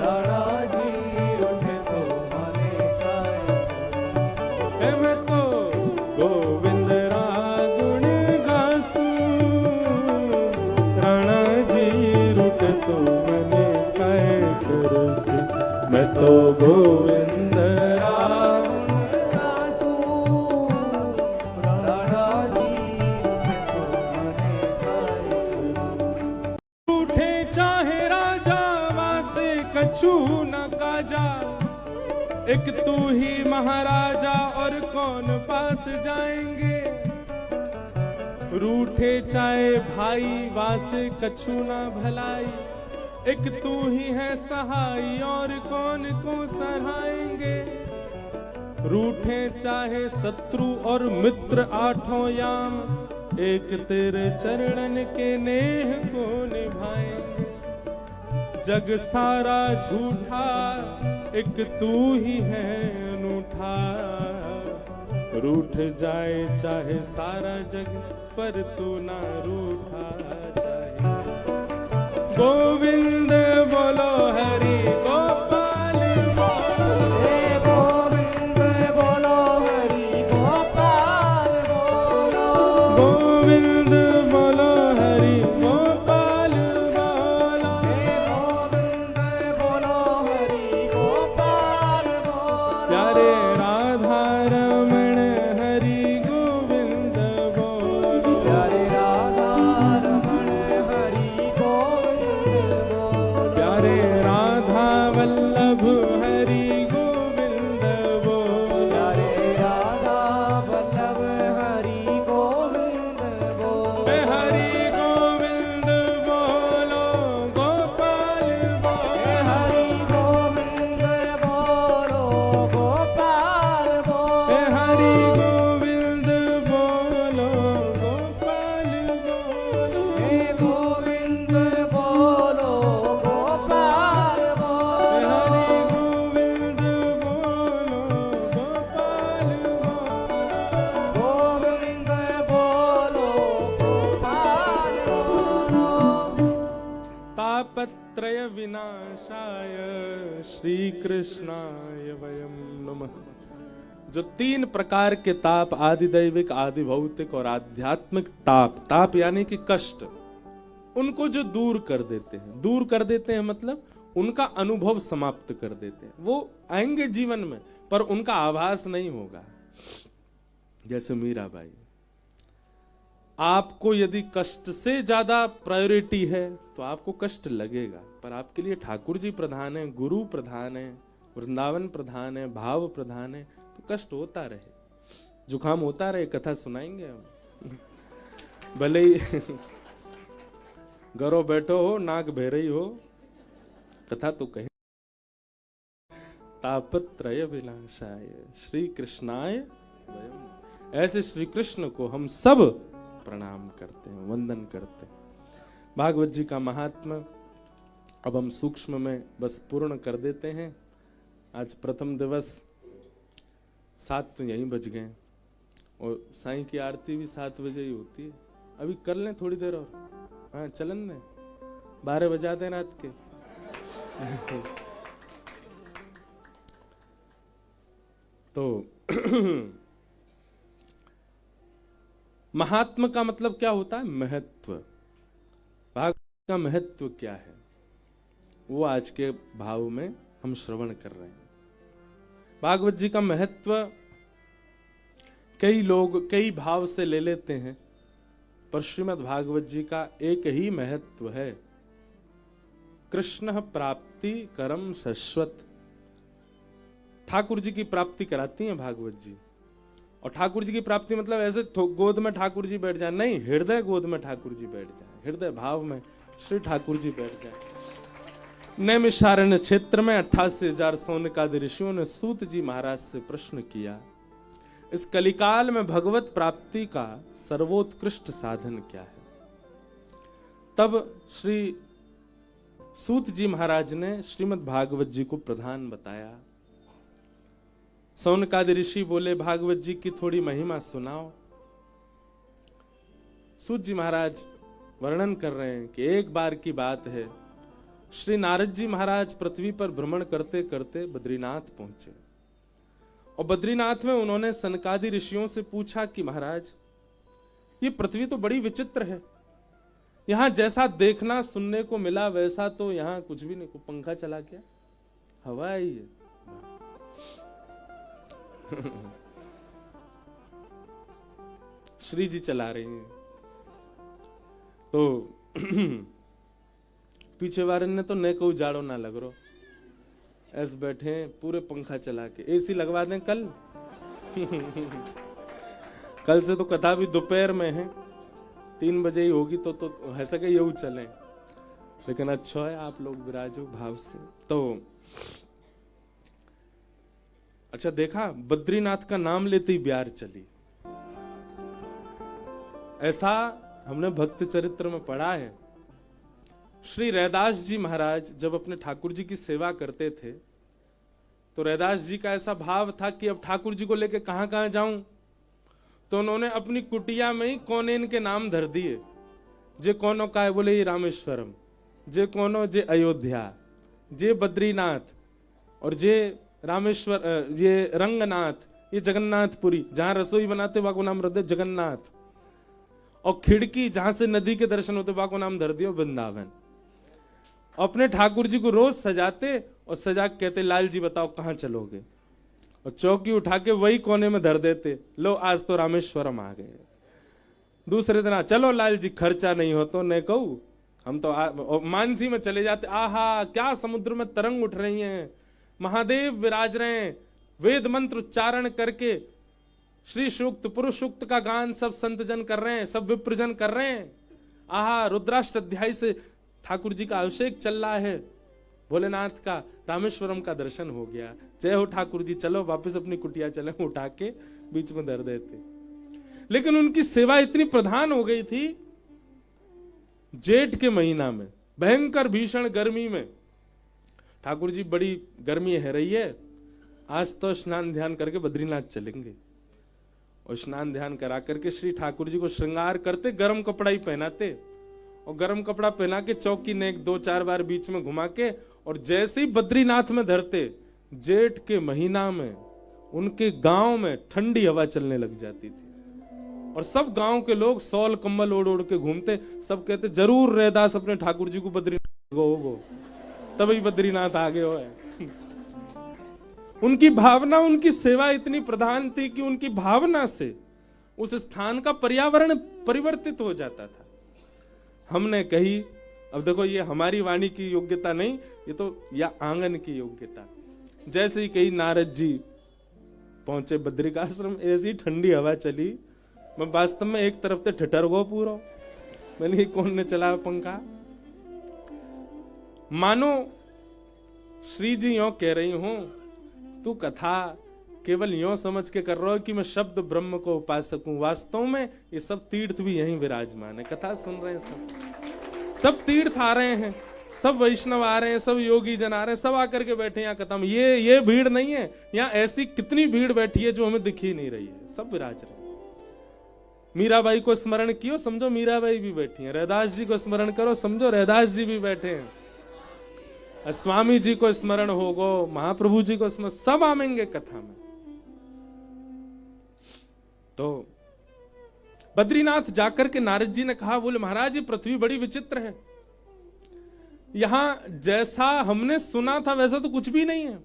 राणा जी रूठे तो मने काए करसे। मैं तो गोविंद रागुण गासू, राणा जी रूठे तो मने काए करसे। मैं तो गोविंद राग एक तू ही महाराजा और कौन पास जाएंगे। रूठे चाहे भाई वासे कछु ना भलाई, एक तू ही है सहाई और कौन को सहाएंगे। रूठे चाहे शत्रु और मित्र आठों याम, एक तेरे चरणन के नेह को निभाएंगे। जग सारा झूठा एक तू ही है अनूठा, रूठ जाए चाहे सारा जग पर तू ना रूठा जाए। गोविंद बोलो हरि गोपाल बोलो, गोविंद बोलो हरि गोपाल बोलो, गोविंद बोलो हरि गोपाल बोलो, गोविंद बोलो हरि गोपाल बोलो। प्यारे राधा रमण हरि गोविंद बोलो, प्यारे राधा रमण हरि गोविंद बोलो, प्यारे राधा वल्लभ हरि गोविंद बोलो, प्यारे राधा वल्लभ हरि गोविंद बोलो। हरि गोविंद बोलो गोपाल बोलो, हरि गोविंद बोलो गोपाल बोलो, हरि गोविंद बोलो गोपाल बोलो, हे गोविंद बोलो गोपाल बोलो, हरि गोविंद बोलो गोपाल बोलो, गोविंद बोलो गोपाल बोलो। तापत्रय विनाशाय श्री कृष्णाय वयम नमः। जो तीन प्रकार के ताप, आदि दैविक, आदि भौतिक और आध्यात्मिक ताप, ताप यानी कि कष्ट, उनको जो दूर कर देते हैं, दूर कर देते हैं मतलब उनका अनुभव समाप्त कर देते हैं। वो आएंगे जीवन में पर उनका आभास नहीं होगा। जैसे मीराबाई, आपको यदि कष्ट से ज्यादा प्रायोरिटी है तो आपको कष्ट लगेगा, पर आपके लिए ठाकुर जी प्रधान है, गुरु प्रधान है, वृंदावन प्रधान है, भाव प्रधान है, तो कष्ट होता रहे, जुकाम होता रहे, कथा सुनाएंगे हम। भले ही घरों बैठो हो, नाक बह रही हो, कथा तो कहे। तापत्रय विनाशाय श्री कृष्णाय वयम। ऐसे श्री कृष्ण को हम सब प्रणाम करते हैं, वंदन करते हैं। भागवत जी का महात्मा अब हम सूक्ष्म में बस पूर्ण कर देते हैं। आज प्रथम दिवस, 7 तो यहीं बज गए और साईं की आरती भी 7 बजे ही होती है। अभी कर लें थोड़ी देर और, हाँ चलन दें, 12 बजा दें रात के। तो महात्मा का मतलब क्या होता है? महत्व। भागवत का महत्व क्या है वो आज के भाव में हम श्रवण कर रहे हैं। भागवत जी का महत्व कई लोग कई भाव से ले लेते हैं, पर श्रीमद् भागवत जी का एक ही महत्व है, कृष्ण प्राप्ति करम शाश्वत। ठाकुर जी की प्राप्ति कराती हैं भागवत जी। और ठाकुर जी की प्राप्ति मतलब ऐसे गोद में ठाकुर जी बैठ जाए नहीं, हृदय गोद में ठाकुर जी बैठ जाए, हृदय भाव में श्री ठाकुर जी बैठ जाए। नैमिषारण्य क्षेत्र में 88,000 सौनकादि ऋषियों ने सूत जी महाराज से प्रश्न किया, इस कलिकाल में भगवत प्राप्ति का सर्वोत्कृष्ट साधन क्या है? तब श्री सूत जी महाराज ने श्रीमद् भागवत जी को प्रधान बताया। सौनकादि ऋषि बोले, भागवत जी की थोड़ी महिमा सुनाओ। सूत जी महाराज वर्णन कर रहे हैं कि एक बार की बात है, श्री नारद जी महाराज पृथ्वी पर भ्रमण करते करते बद्रीनाथ पहुंचे और बद्रीनाथ में उन्होंने सनकादि ऋषियों से पूछा कि महाराज, ये पृथ्वी तो बड़ी विचित्र है, यहां जैसा देखना सुनने को मिला वैसा तो यहां कुछ भी नहीं, को पंखा चला क्या, हवा आई है। श्री जी चला रही हैं तो पीछे वाले ने तो ने को उजाड़ो ना लग रो, ऐसे बैठे हैं पूरे पंखा चला के, एसी लगवा दें कल। कल से तो कथा भी दोपहर में है, 3 बजे ही होगी, तो है सके यू चले। लेकिन अच्छा है आप लोग विराजो भाव से। तो अच्छा देखा, बद्रीनाथ का नाम लेते ही ब्यार चली। ऐसा हमने भक्त चरित्र में पढ़ा है। श्री रैदास जी महाराज जब अपने ठाकुर जी की सेवा करते थे, तो रैदास जी का ऐसा भाव था कि अब ठाकुर जी को लेके कहां कहां जाऊं, तो उन्होंने अपनी कुटिया में ही कौनेन के नाम धर दिए। जे कोनो का है, बोले ये रामेश्वरम, जे कोनो जे अयोध्या, जे बद्रीनाथ, और जे रामेश्वर, ये रंगनाथ, ये जगन्नाथपुरी, जहां रसोई बनाते वहां को नाम रख दे जगन्नाथ, और खिड़की जहां से नदी के दर्शन होते वहां को नाम धर दिया वृंदावन। अपने ठाकुर जी को रोज सजाते और सजा के कहते लाल जी बताओ कहां चलोगे, और चौकी उठा के वही कोने में धर देते, लो आज तो रामेश्वरम आ गए। दूसरे दिन चलो लाल जी खर्चा नहीं हो तो नहीं कहू, हम तो मानसी में चले जाते। आहा क्या समुद्र में तरंग उठ रही हैं, महादेव विराज रहे हैं, वेद मंत्र उच्चारण करके श्री सूक्त पुरुष सूक्त का गान सब संत जन कर रहे हैं, सब विप्रजन कर रहे हैं। आहा रुद्राष्ट अध्याय से ठाकुर जी का अभिषेक चल रहा है, भोलेनाथ का, रामेश्वरम का दर्शन हो गया। जय हो ठाकुर जी, चलो वापस अपनी कुटिया चले, उठा के बीच में धर देते। लेकिन उनकी सेवा इतनी प्रधान हो गई थी, जेठ के महीना में भयंकर भीषण गर्मी में, ठाकुर जी बड़ी गर्मी है रही है, आज तो स्नान ध्यान करके बद्रीनाथ चलेंगे। और स्नान ध्यान करा करके श्री ठाकुर जी को श्रृंगार करते, गर्म कपड़ा ही पहनाते, और गर्म कपड़ा पहना के चौकी ने 2-4 बार बीच में घुमा के, और जैसे ही बद्रीनाथ में धरते, जेठ के महीना में उनके गांव में ठंडी हवा चलने लग जाती थी, और सब गांव के लोग सौल कंबल ओढ़ ओढ़ के घूमते। सब कहते जरूर रैदास अपने ठाकुर जी को बद्रीनाथ गो, तभी बद्रीनाथ आगे हो है। उनकी भावना, उनकी सेवा इतनी प्रधान थी कि उनकी भावना से उस स्थान का पर्यावरण परिवर्तित हो जाता था। हमने कही, अब देखो ये हमारी वाणी की योग्यता नहीं, ये तो या आंगन की योग्यता। जैसे ही कही नारद जी पहुंचे बद्रिकाश्रम, ऐसी ठंडी हवा चली, मैं वास्तव में एक तरफ से ठिठर गो पूरा। मैंने कौन ने चलाया पंखा, मानो श्री जी यो कह रही हूं, तू कथा केवल यो समझ के कर रहा हो कि मैं शब्द ब्रह्म को पा सकूं। वास्तव में ये सब तीर्थ भी यहीं विराजमान है। कथा सुन रहे हैं, सब तीर्थ आ रहे हैं, सब वैष्णव आ रहे हैं, सब योगी जन आ रहे हैं, सब आकर के बैठे यहाँ कथा में। ये भीड़ नहीं है, यहाँ ऐसी कितनी भीड़ बैठी है जो हमें दिख ही नहीं रही है, सब विराज रहे हैं। मीराबाई को स्मरण कियो, समझो मीराबाई भी बैठी है। रैदास जी को स्मरण करो, समझो रैदास जी भी बैठे हैं। स्वामी जी को स्मरण होगो, महाप्रभु जी को स्मरण, सब आएंगे कथा में। तो बद्रीनाथ जाकर के नारद जी ने कहा, बोले महाराज ये पृथ्वी बड़ी विचित्र है, यहां जैसा हमने सुना था वैसा तो कुछ भी नहीं है।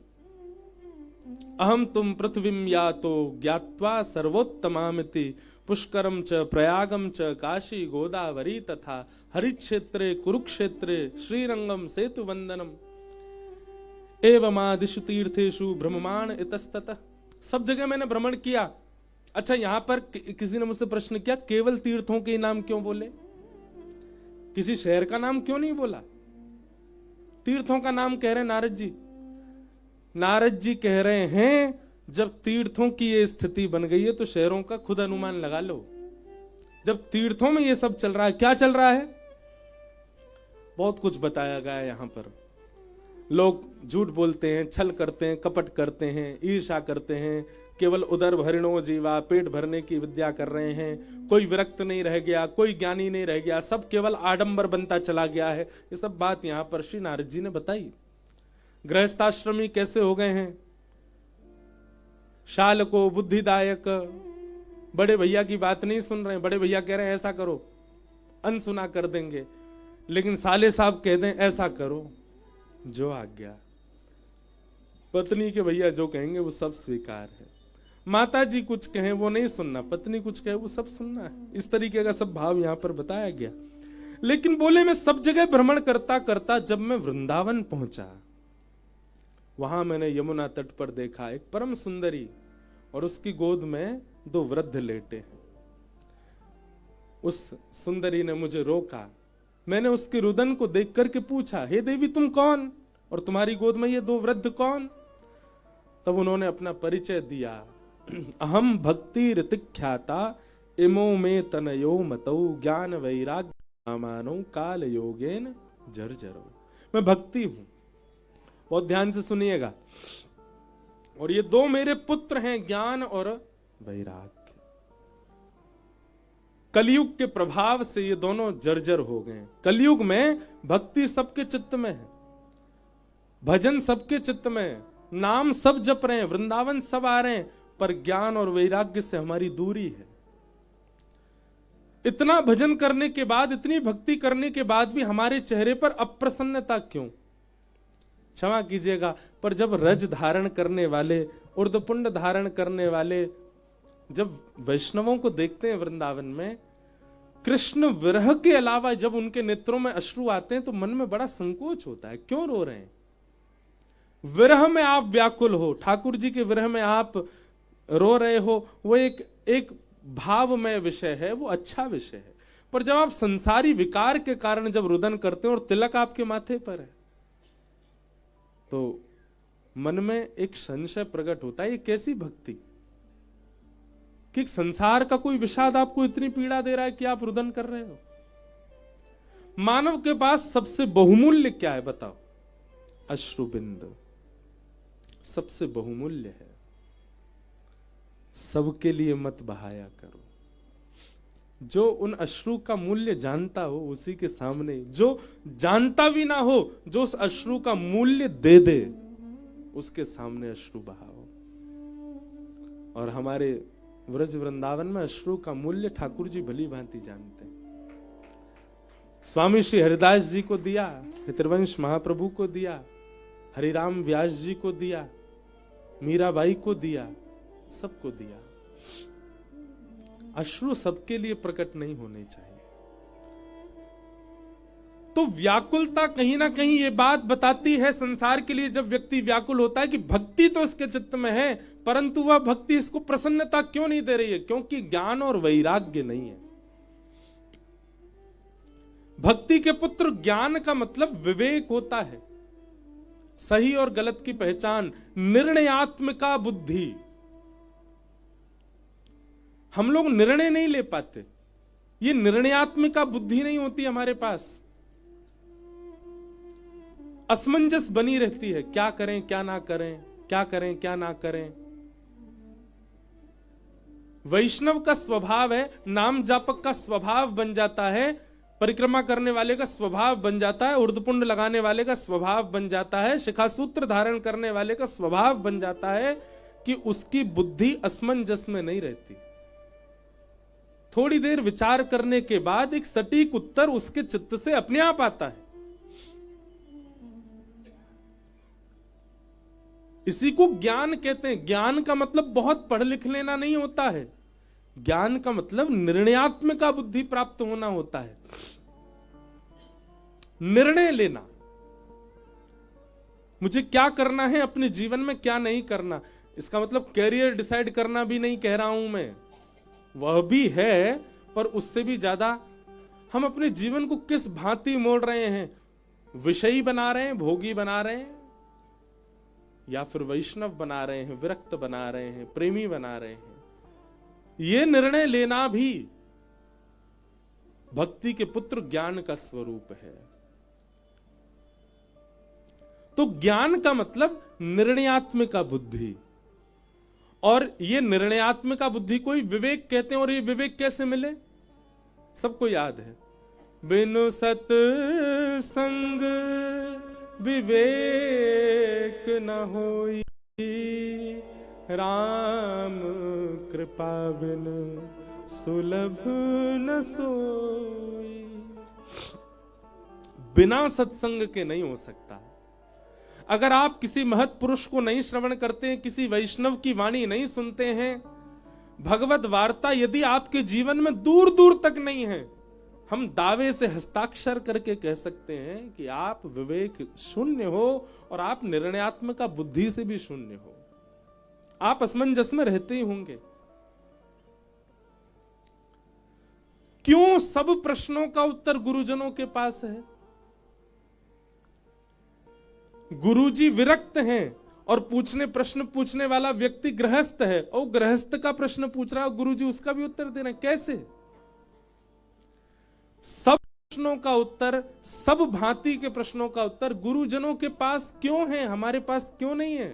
अहम तुम पृथ्वीम या तो ज्ञात्वा सर्वोत्तमामिति पुष्करम च प्रयागम च काशी गोदावरी तथा हरिक्षेत्रे कुरुक्षेत्रे श्रीरंगम सेतु वंदनम एवमादिषु तीर्थेषु भ्रममाण इतस्ततः। सब जगह मैंने भ्रमण किया। अच्छा यहां पर किसी ने मुझसे प्रश्न किया, केवल तीर्थों के नाम क्यों बोले, किसी शहर का नाम क्यों नहीं बोला? तीर्थों का नाम कह रहे हैं नारद जी। नारद जी कह रहे हैं जब तीर्थों की ये स्थिति बन गई है तो शहरों का खुद अनुमान लगा लो। जब तीर्थों में ये सब चल रहा है, क्या चल रहा है? बहुत कुछ बताया गया है यहां पर। लोग झूठ बोलते हैं, छल करते हैं, कपट करते हैं, ईर्ष्या करते हैं, केवल उदर भरणो जीवा, पेट भरने की विद्या कर रहे हैं। कोई विरक्त नहीं रह गया, कोई ज्ञानी नहीं रह गया, सब केवल आडंबर बनता चला गया है। ये सब बात यहां पर श्री नारद जी ने बताई। गृहस्थाश्रमी कैसे हो गए हैं, शाल को बुद्धिदायक, बड़े भैया की बात नहीं सुन रहे हैं। बड़े भैया कह रहे हैं ऐसा करो, अनसुना कर देंगे, लेकिन साले साहब कह दें ऐसा करो, जो आज्ञा। पत्नी के भैया जो कहेंगे वो सब स्वीकार है। माता जी कुछ कहें वो नहीं सुनना, पत्नी कुछ कहे वो सब सुनना है। इस तरीके का सब भाव यहां पर बताया गया। लेकिन बोले मैं सब जगह भ्रमण करता करता जब मैं वृंदावन पहुंचा वहां मैंने यमुना तट पर देखा एक परम सुंदरी और उसकी गोद में 2 वृद्ध लेटे हैं। उस सुंदरी ने मुझे रोका। मैंने उसके रुदन को देख करके पूछा, हे देवी तुम कौन और तुम्हारी गोद में ये 2 वृद्ध कौन? तब उन्होंने अपना परिचय दिया। अहम भक्ति ऋतिख्याता इमो में तनयो मतौ ज्ञान वैराग्य मानो काल योगेन जर्जरो। मैं भक्ति हूं, बहुत ध्यान से सुनिएगा। और ये 2 मेरे पुत्र हैं, ज्ञान और वैराग्य। कलयुग के प्रभाव से ये दोनों जर्जर हो गए। कलयुग में भक्ति सबके चित्त में है, भजन सबके चित्त में है, नाम सब जप रहे हैं, वृंदावन सब आ रहे हैं, पर ज्ञान और वैराग्य से हमारी दूरी है। इतना भजन करने के बाद, इतनी भक्ति करने के बाद भी हमारे चेहरे पर अप्रसन्नता क्यों? क्षमा कीजिएगा, पर जब रज धारण करने वाले, उर्ध्वपुंड धारण करने वाले जब वैष्णवों को देखते हैं वृंदावन में, कृष्ण विरह के अलावा जब उनके नेत्रों में अश्रु आते हैं तो मन में बड़ा संकोच होता है। क्यों रो रहे हैं? विरह में आप व्याकुल हो, ठाकुर जी के विरह में आप रो रहे हो, वो एक भावमय विषय है, वो अच्छा विषय है। पर जब आप संसारी विकार के कारण जब रुदन करते हैं और तिलक आपके माथे पर है, तो मन में एक संशय प्रकट होता है, ये कैसी भक्ति कि संसार का कोई विषाद आपको इतनी पीड़ा दे रहा है कि आप रुदन कर रहे हो। मानव के पास सबसे बहुमूल्य क्या है बताओ? अश्रुबिंद सबसे बहुमूल्य है। सबके लिए मत बहाया करो। जो उन अश्रु का मूल्य जानता हो उसी के सामने, जो जानता भी ना हो, जो उस अश्रु का मूल्य दे दे, उसके सामने अश्रु बहाओ। और हमारे व्रज वृंदावन में अश्रु का मूल्य ठाकुर जी भली भांति जानते हैं। स्वामी श्री हरिदास जी को दिया, पितृवंश महाप्रभु को दिया, हरिराम व्यास जी को दिया, मीराबाई को दिया, सबको दिया। अश्रु सबके लिए प्रकट नहीं होने चाहिए। तो व्याकुलता कहीं ना कहीं ये बात बताती है संसार के लिए, जब व्यक्ति व्याकुल होता है कि भक्ति तो इसके चित्त में है, परंतु वह भक्ति इसको प्रसन्नता क्यों नहीं दे रही है? क्योंकि ज्ञान और वैराग्य नहीं है। भक्ति के पुत्र ज्ञान का मतलब विवेक होता है, सही और गलत की पहचान, निर्णयात्मिका बुद्धि। हम लोग निर्णय नहीं ले पाते, ये निर्णयात्मिका बुद्धि नहीं होती हमारे पास। असमंजस बनी रहती है, क्या करें क्या ना करें, क्या करें क्या ना करें। वैष्णव का स्वभाव है, नाम जापक का स्वभाव बन जाता है, परिक्रमा करने वाले का स्वभाव बन जाता है, उर्ध्वपुंड लगाने वाले का स्वभाव बन जाता है, शिखासूत्र धारण करने वाले का स्वभाव बन जाता है कि उसकी बुद्धि असमंजस में नहीं रहती। थोड़ी देर विचार करने के बाद एक सटीक उत्तर उसके चित्त से अपने आप आता है। इसी को ज्ञान कहते हैं। ज्ञान का मतलब बहुत पढ़ लिख लेना नहीं होता है, ज्ञान का मतलब निर्णयात्मिका बुद्धि प्राप्त होना होता है। निर्णय लेना, मुझे क्या करना है अपने जीवन में, क्या नहीं करना। इसका मतलब कैरियर डिसाइड करना भी नहीं कह रहा हूं मैं, वह भी है, पर उससे भी ज्यादा हम अपने जीवन को किस भांति मोड़ रहे हैं। विषयी बना रहे हैं, भोगी बना रहे हैं, या फिर वैष्णव बना रहे हैं, विरक्त बना रहे हैं, प्रेमी बना रहे हैं। ये निर्णय लेना भी भक्ति के पुत्र ज्ञान का स्वरूप है। तो ज्ञान का मतलब निर्णयात्मिका बुद्धि, और ये निर्णयात्मिका बुद्धि को ही विवेक कहते हैं। और ये विवेक कैसे मिले? सबको याद है, बिनु सत संग विवेक न होई, राम कृपा बिन सुलभ न सोई। बिना सत्संग के नहीं हो सकता। अगर आप किसी महत् पुरुष को नहीं श्रवण करते हैं, किसी वैष्णव की वाणी नहीं सुनते हैं, भगवत वार्ता यदि आपके जीवन में दूर दूर तक नहीं है, हम दावे से हस्ताक्षर करके कह सकते हैं कि आप विवेक शून्य हो और आप निर्णयात्मक बुद्धि से भी शून्य हो। आप असमंजस में रहते ही होंगे। क्यों सब प्रश्नों का उत्तर गुरुजनों के पास है? गुरुजी विरक्त हैं और प्रश्न पूछने वाला व्यक्ति गृहस्थ है, और गृहस्थ का प्रश्न पूछ रहा है, गुरुजी उसका भी उत्तर दे रहे हैं। कैसे? सब प्रश्नों का उत्तर, सब भांति के प्रश्नों का उत्तर गुरुजनों के पास क्यों है, हमारे पास क्यों नहीं है?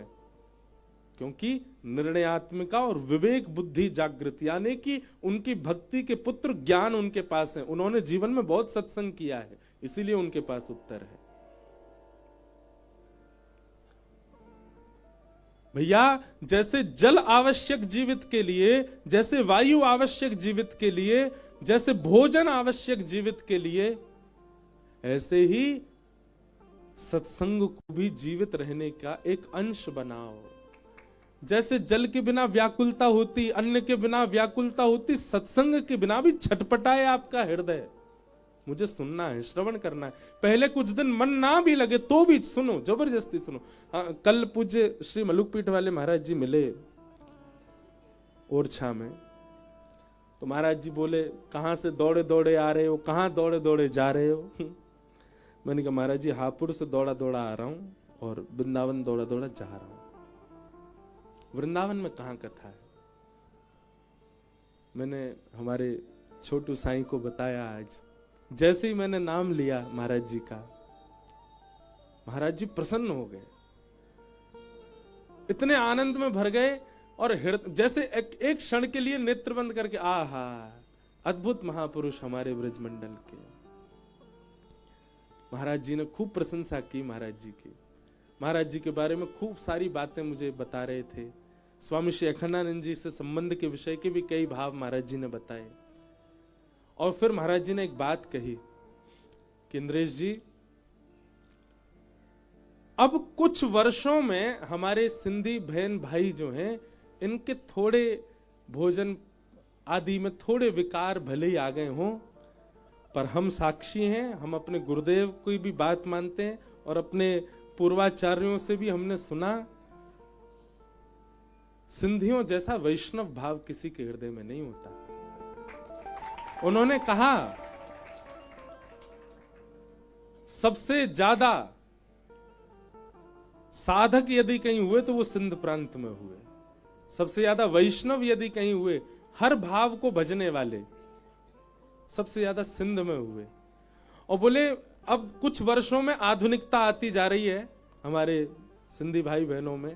क्योंकि निर्णयात्मिका और विवेक बुद्धि जागृत, यानी कि उनकी भक्ति के पुत्र ज्ञान उनके पास है। उन्होंने जीवन में बहुत सत्संग किया है, इसीलिए उनके पास उत्तर है। भैया, जैसे जल आवश्यक जीवित के लिए, जैसे वायु आवश्यक जीवित के लिए, जैसे भोजन आवश्यक जीवित के लिए, ऐसे ही सत्संग को भी जीवित रहने का एक अंश बनाओ। जैसे जल के बिना व्याकुलता होती, अन्न के बिना व्याकुलता होती, सत्संग के बिना भी छटपटाए आपका हृदय। मुझे सुनना है, श्रवण करना है। पहले कुछ दिन मन ना भी लगे तो भी सुनो, जबरदस्ती सुनो। कल पूज्य श्री मलुकपीठ वाले महाराज जी मिले ओरछा में, तो महाराज जी बोले, कहां से दौड़े दौड़े आ रहे हो, कहां दौड़े दौड़े जा रहे हो? मैंने कहा महाराज जी हापुड़ से दौड़ा दौड़ा आ रहा हूं और वृंदावन दौड़ा दौड़ा जा रहा हूं। वृंदावन में कहां कथा है? मैंने हमारे छोटू साईं को बताया आज। जैसे ही मैंने नाम लिया महाराज जी का, महाराज जी प्रसन्न हो गए, इतने आनंद में भर गए, और जैसे एक क्षण के लिए नेत्र बंद करके, आहा, अद्भुत महापुरुष हमारे ब्रजमंडल के। महाराज जी ने खूब प्रशंसा की महाराज जी की। महाराज जी के बारे में खूब सारी बातें मुझे बता रहे थे। स्वामी श्री अखंडानंद जी से संबंध के विषय के भी कई भाव महाराज जी ने बताए। और फिर महाराज जी ने एक बात कही कि इंद्रेश जी, अब कुछ वर्षों में हमारे सिंधी बहन भाई जो हैं, इनके थोड़े भोजन आदि में थोड़े विकार भले ही आ गए हों, पर हम साक्षी हैं, हम अपने गुरुदेव की भी बात मानते हैं और अपने पूर्वाचार्यों से भी हमने सुना, सिंधियों जैसा वैष्णव भाव किसी के हृदय में नहीं होता। उन्होंने कहा, सबसे ज्यादा साधक यदि कहीं हुए तो वो सिंध प्रांत में हुए। सबसे ज्यादा वैष्णव यदि कहीं हुए, हर भाव को भजने वाले, सबसे ज्यादा सिंध में हुए। और बोले अब कुछ वर्षों में आधुनिकता आती जा रही है हमारे सिंधी भाई बहनों में,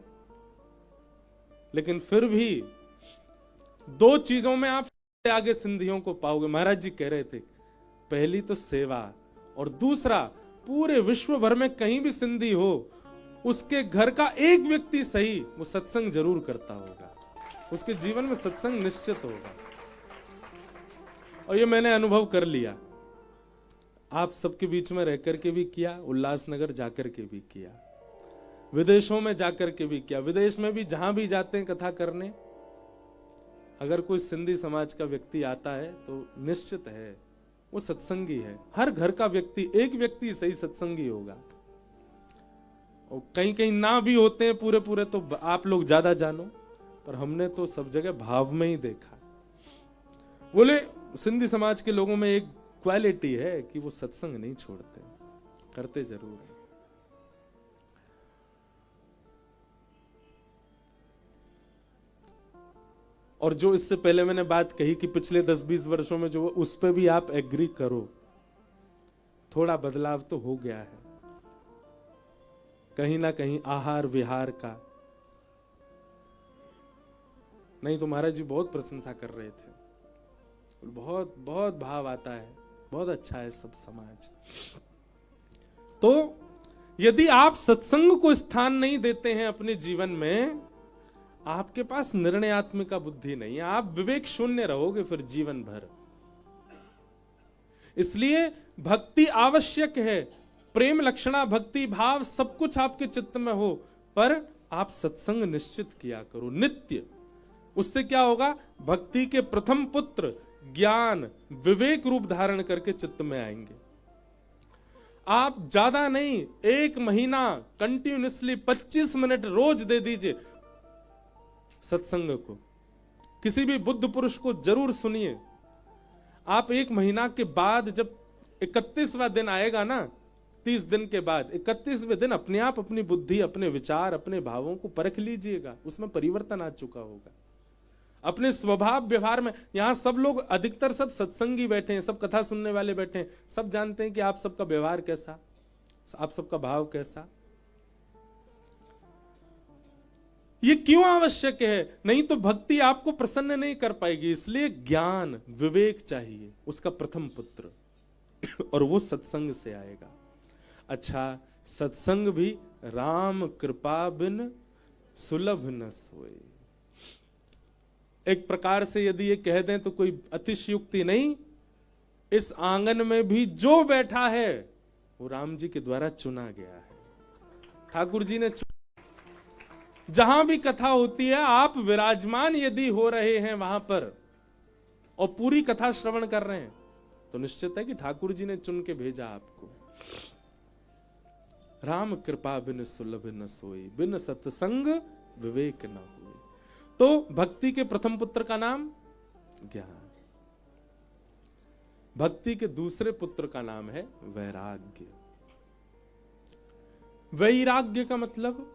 लेकिन फिर भी दो चीजों में आप आगे सिंधियों को पाओगे। महाराज जी कह रहे थे, पहली तो सेवा, और दूसरा पूरे विश्व भर में कहीं भी सिंधी हो, उसके घर का एक व्यक्ति सही वो सत्संग जरूर करता होगा, उसके जीवन में सत्संग निश्चित होगा। और ये मैंने अनुभव कर लिया, आप सबके बीच में रह करके भी किया, उल्लासनगर जाकर के भी किया, विदेशों में जाकर के भी किया। विदेश में भी जहां भी जाते हैं कथा करने, अगर कोई सिंधी समाज का व्यक्ति आता है तो निश्चित है वो सत्संगी है। हर घर का व्यक्ति, एक व्यक्ति सही सत्संगी होगा। और कहीं कहीं ना भी होते हैं पूरे पूरे, तो आप लोग ज्यादा जानो, पर हमने तो सब जगह भाव में ही देखा। बोले सिंधी समाज के लोगों में एक क्वालिटी है कि वो सत्संग नहीं छोड़ते, करते जरूर है। और जो इससे पहले मैंने बात कही कि पिछले 10-20 वर्षों में जो, उस पे भी आप एग्री करो, थोड़ा बदलाव तो हो गया है कहीं ना कहीं आहार विहार का। नहीं तो महाराज जी बहुत प्रशंसा कर रहे थे, बहुत बहुत भाव आता है, बहुत अच्छा है सब समाज। तो यदि आप सत्संग को स्थान नहीं देते हैं अपने जीवन में, आपके पास निर्णयात्मिका बुद्धि नहीं है, आप विवेक शून्य रहोगे फिर जीवन भर। इसलिए भक्ति आवश्यक है, प्रेम लक्षणा भक्ति भाव सब कुछ आपके चित्त में हो, पर आप सत्संग निश्चित किया करो नित्य। उससे क्या होगा? भक्ति के प्रथम पुत्र ज्ञान, विवेक रूप धारण करके चित्त में आएंगे। आप ज्यादा नहीं, 1 महीना कंटिन्यूअसली 25 मिनट रोज दे दीजिए सत्संग को। किसी भी बुद्ध पुरुष को जरूर सुनिए। आप 1 महीना के बाद जब 31वां दिन आएगा ना, 30 दिन के बाद 31वें दिन अपने आप अपनी बुद्धि, अपने विचार, अपने भावों को परख लीजिएगा, उसमें परिवर्तन आ चुका होगा। अपने स्वभाव व्यवहार में, यहां सब लोग, अधिकतर सब सत्संगी बैठे हैं, सब कथा सुनने वाले बैठे हैं, सब जानते हैं कि आप सबका व्यवहार कैसा, आप सबका भाव कैसा। ये क्यों आवश्यक है? नहीं तो भक्ति आपको प्रसन्न नहीं कर पाएगी। इसलिए ज्ञान, विवेक चाहिए, उसका प्रथम पुत्र, और वो सत्संग से आएगा। अच्छा, सत्संग भी राम कृपा बिन सुलभ न सोए। एक प्रकार से यदि ये कह दें तो कोई अतिशयोक्ति नहीं, इस आंगन में भी जो बैठा है वो राम जी के द्वारा चुना गया है। ठाकुर जी ने जहां भी कथा होती है, आप विराजमान यदि हो रहे हैं वहां पर और पूरी कथा श्रवण कर रहे हैं, तो निश्चित है कि ठाकुर जी ने चुन के भेजा आपको। राम कृपा बिन सुलभ न सोई, बिन सत्संग विवेक न हुए। तो भक्ति के प्रथम पुत्र का नाम ज्ञान। भक्ति के दूसरे पुत्र का नाम है वैराग्य। वैराग्य का मतलब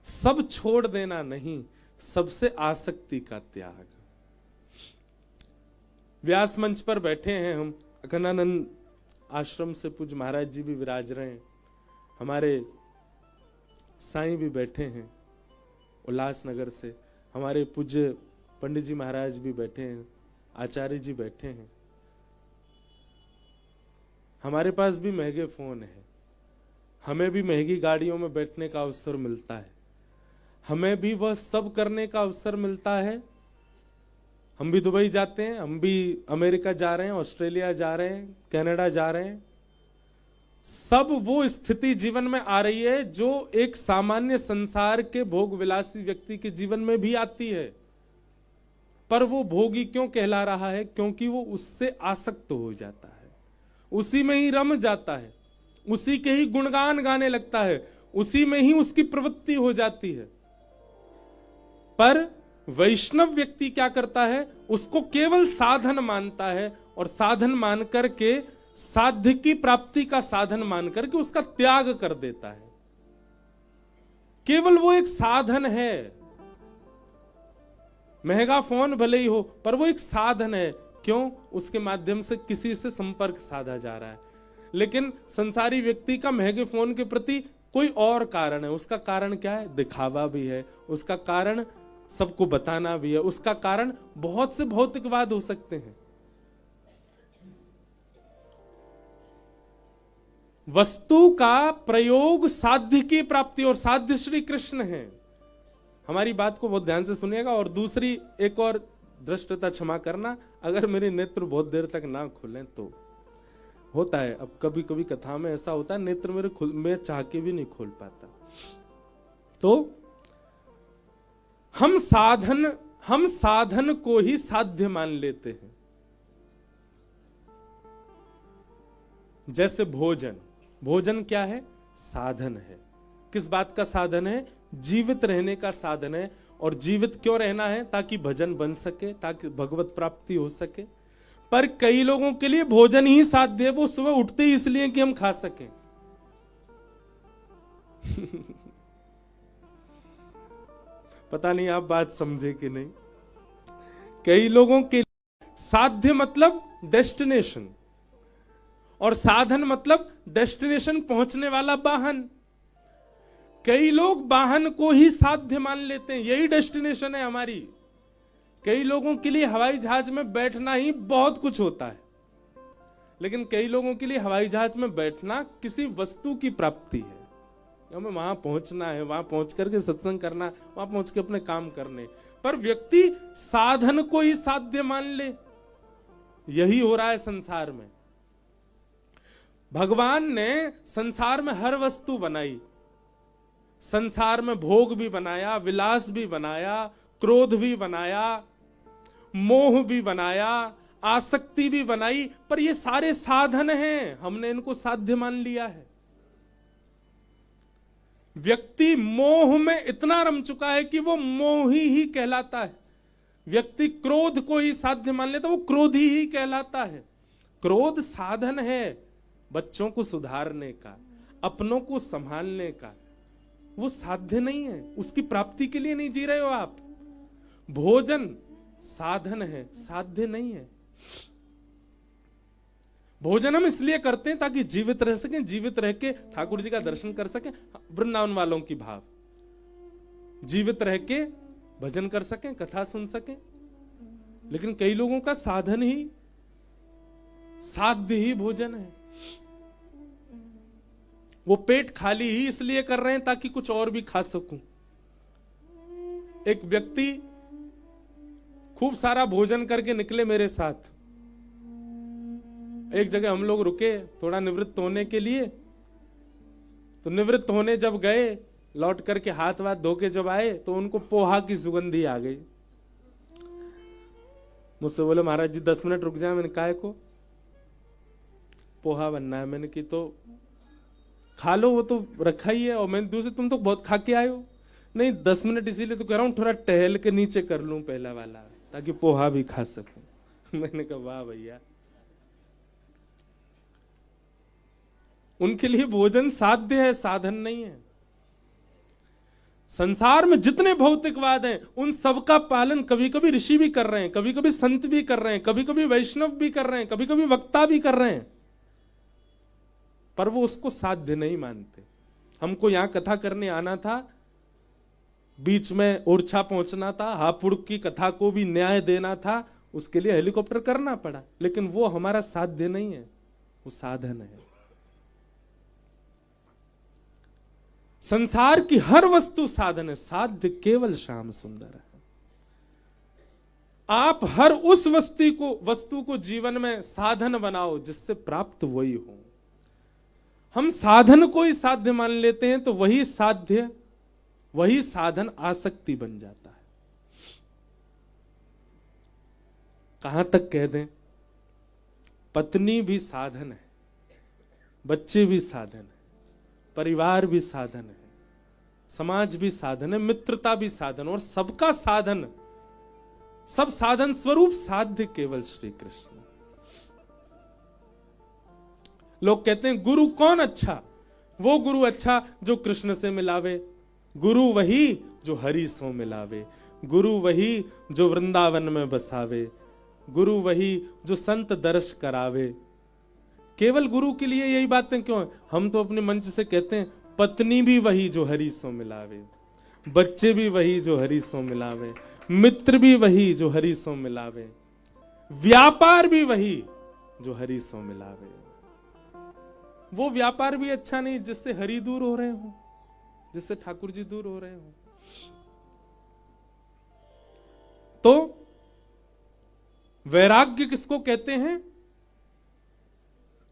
सब छोड़ देना नहीं, सबसे आसक्ति का त्याग। व्यास मंच पर बैठे हैं हम, अखंडानंद आश्रम से पूज्य महाराज जी भी विराज रहे हैं, हमारे साईं भी बैठे हैं उल्लासनगर से, हमारे पूज्य पंडित जी महाराज भी बैठे हैं, आचार्य जी बैठे हैं। हमारे पास भी महंगे फोन है, हमें भी महंगी गाड़ियों में बैठने का अवसर मिलता है, हमें भी वह सब करने का अवसर मिलता है। हम भी दुबई जाते हैं, हम भी अमेरिका जा रहे हैं, ऑस्ट्रेलिया जा रहे हैं, कनाडा जा रहे हैं। सब वो स्थिति जीवन में आ रही है जो एक सामान्य संसार के भोग विलासी व्यक्ति के जीवन में भी आती है। पर वो भोगी क्यों कहला रहा है? क्योंकि वो उससे आसक्त हो जाता है, उसी में ही रम जाता है, उसी के ही गुणगान गाने लगता है, उसी में ही उसकी प्रवृत्ति हो जाती है। पर वैष्णव व्यक्ति क्या करता है? उसको केवल साधन मानता है, और साधन मान करके, साध्य की प्राप्ति का साधन मान करके उसका त्याग कर देता है। केवल वो एक साधन है। महंगा फोन भले ही हो, पर वो एक साधन है। क्यों? उसके माध्यम से किसी से संपर्क साधा जा रहा है। लेकिन संसारी व्यक्ति का महंगे फोन के प्रति कोई और कारण है। उसका कारण क्या है? दिखावा भी है, उसका कारण सबको बताना भी है, उसका कारण बहुत से भौतिकवाद हो सकते हैं। वस्तु का प्रयोग साध्य की प्राप्ति, और साध्य श्री कृष्ण है। हमारी बात को बहुत ध्यान से सुनिएगा। और दूसरी एक और दृष्टता क्षमा करना, अगर मेरे नेत्र बहुत देर तक ना खुलें तो होता है। अब कभी कभी कथा में ऐसा होता है, नेत्र मेरे मैं चाह के भी नहीं खोल पाता। तो हम साधन को ही साध्य मान लेते हैं। जैसे भोजन क्या है? साधन है। किस बात का साधन है? जीवित रहने का साधन है। और जीवित क्यों रहना है? ताकि भजन बन सके, ताकि भगवत प्राप्ति हो सके। पर कई लोगों के लिए भोजन ही साध्य है, वो सुबह उठते ही इसलिए कि हम खा सकें। पता नहीं आप बात समझे कि नहीं। कई लोगों के लिए साध्य मतलब डेस्टिनेशन, और साधन मतलब डेस्टिनेशन पहुंचने वाला वाहन। कई लोग वाहन को ही साध्य मान लेते हैं, यही डेस्टिनेशन है हमारी। कई लोगों के लिए हवाई जहाज में बैठना ही बहुत कुछ होता है, लेकिन कई लोगों के लिए हवाई जहाज में बैठना किसी वस्तु की प्राप्ति है। हमें वहां पहुंचना है, वहां पहुंच करके सत्संग करना, वहां पहुंच के अपने काम करने। पर व्यक्ति साधन को ही साध्य मान ले, यही हो रहा है संसार में। भगवान ने संसार में हर वस्तु बनाई, संसार में भोग भी बनाया, विलास भी बनाया, क्रोध भी बनाया, मोह भी बनाया, आसक्ति भी बनाई, पर ये सारे साधन हैं, हमने इनको साध्य मान लिया है। व्यक्ति मोह में इतना रम चुका है कि वो मोही ही कहलाता है। व्यक्ति क्रोध को ही साध्य मान लेता, वो क्रोधी ही कहलाता है। क्रोध साधन है बच्चों को सुधारने का, अपनों को संभालने का, वो साध्य नहीं है, उसकी प्राप्ति के लिए नहीं जी रहे हो आप। भोजन साधन है, साध्य नहीं है। भोजन हम इसलिए करते हैं ताकि जीवित रह सकें, जीवित रह के ठाकुर जी का दर्शन कर सकें, वृंदावन वालों की भाव, जीवित रह के भजन कर सकें, कथा सुन सकें। लेकिन कई लोगों का साधन ही, साध्य ही भोजन है। वो पेट खाली ही इसलिए कर रहे हैं ताकि कुछ और भी खा सकूं। एक व्यक्ति खूब सारा भोजन करके निकले मेरे साथ। एक जगह हम लोग रुके थोड़ा निवृत्त होने के लिए, तो निवृत्त होने जब गए, लौट करके हाथ वाथ धो के जब आए तो उनको पोहा की सुगंधी आ गई। मुझसे बोले महाराज जी 10 मिनट रुक जाए। मैंने काहे को? पोहा बनना है। मैंने की तो खा लो, वो तो रखा ही है। और मैंने दूसरे तुम तो बहुत खा के आए हो। नहीं 10 मिनट इसीलिए तो कह रहा हूं थोड़ा टहल के नीचे कर लूं पहला वाला, ताकि पोहा भी खा सकूं। मैंने कहा वाह भैया, उनके लिए भोजन साध्य है, साधन नहीं है। संसार में जितने भौतिकवाद हैं उन सबका पालन कभी कभी ऋषि भी कर रहे हैं, कभी कभी संत भी कर रहे हैं, कभी कभी वैष्णव भी कर रहे हैं, कभी कभी वक्ता भी कर रहे हैं, पर वो उसको साध्य नहीं मानते। हमको यहां कथा करने आना था, बीच में ओरछा पहुंचना था, हापुड़ की कथा को भी न्याय देना था, उसके लिए हेलीकॉप्टर करना पड़ा। लेकिन वो हमारा साध्य नहीं है, वो साधन है। संसार की हर वस्तु साधन है, साध्य केवल श्याम सुंदर है। आप हर उस वस्तु को जीवन में साधन बनाओ जिससे प्राप्त वही हो। हम साधन को ही साध्य मान लेते हैं तो वही साध्य, वही साधन आसक्ति बन जाता है। कहां तक कह दें, पत्नी भी साधन है, बच्चे भी साधन है, परिवार भी साधन है, समाज भी साधन है, मित्रता भी साधन, और सबका साधन, सब साधन स्वरूप साध्य केवल श्री कृष्ण। लोग कहते हैं गुरु कौन अच्छा? वो गुरु अच्छा जो कृष्ण से मिलावे, गुरु वही जो हरि सो मिलावे, गुरु वही जो वृंदावन में बसावे, गुरु वही जो संत दर्श करावे। केवल गुरु के लिए यही बातें क्यों है? हम तो अपने मंच से कहते हैं पत्नी भी वही जो हरि सो मिलावे, बच्चे भी वही जो हरि सो मिलावे, मित्र भी वही जो हरि सो मिलावे, व्यापार भी वही जो हरि सो मिलावे। वो व्यापार भी अच्छा नहीं जिससे हरि दूर हो रहे हो, जिससे ठाकुर जी दूर हो रहे हो। तो वैराग्य किसको कहते हैं?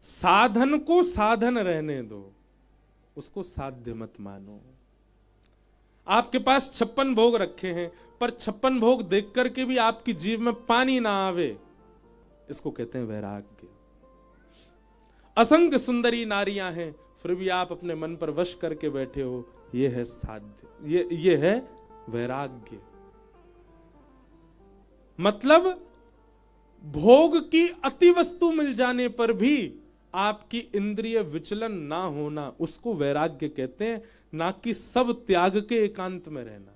साधन को साधन रहने दो, उसको साध्य मत मानो। आपके पास 56 भोग रखे हैं, पर 56 भोग देख करके भी आपकी जीव में पानी ना आवे, इसको कहते हैं वैराग्य। असंख्य सुंदरी नारियां हैं, फिर भी आप अपने मन पर वश करके बैठे हो, ये है साध्य, ये है वैराग्य। मतलब भोग की अति वस्तु मिल जाने पर भी आपकी इंद्रिय विचलन ना होना, उसको वैराग्य कहते हैं। ना कि सब त्याग के एकांत में रहना,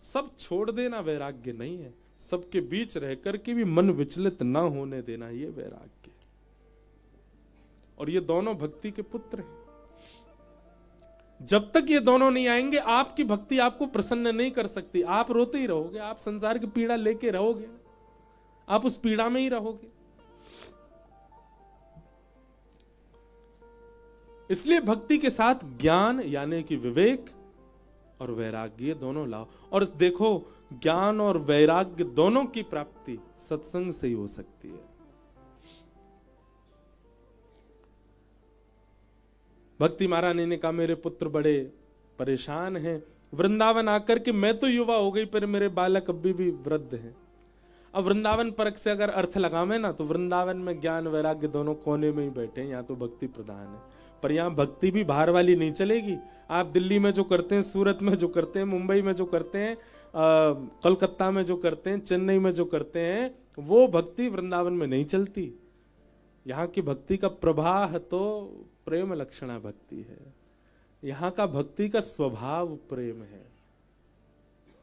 सब छोड़ देना वैराग्य नहीं है। सबके बीच रह करके भी मन विचलित ना होने देना, ये वैराग्य। और ये दोनों भक्ति के पुत्र हैं। जब तक ये दोनों नहीं आएंगे, आपकी भक्ति आपको प्रसन्न नहीं कर सकती। आप रोते ही रहोगे, आप संसार की पीड़ा लेके रहोगे, आप उस पीड़ा में ही रहोगे। इसलिए भक्ति के साथ ज्ञान यानी कि विवेक और वैराग्य दोनों लाओ। और देखो, ज्ञान और वैराग्य दोनों की प्राप्ति सत्संग से ही हो सकती है। भक्ति महारानी ने कहा मेरे पुत्र बड़े परेशान हैं, वृंदावन आकर के मैं तो युवा हो गई पर मेरे बालक अभी भी वृद्ध हैं। अब वृंदावन परक से अगर अर्थ लगावे ना तो वृंदावन में ज्ञान वैराग्य दोनों कोने में ही बैठे हैं, यहाँ तो भक्ति प्रधान है। पर यहाँ भक्ति भी बाहर वाली नहीं चलेगी। आप दिल्ली में जो करते हैं, सूरत में जो करते हैं, मुंबई में जो करते हैं, कोलकाता में जो करते हैं, चेन्नई में जो करते हैं, वो भक्ति वृंदावन में नहीं चलती। यहाँ की भक्ति का प्रवाह तो प्रेम लक्षणा भक्ति है। यहाँ का भक्ति का स्वभाव प्रेम है।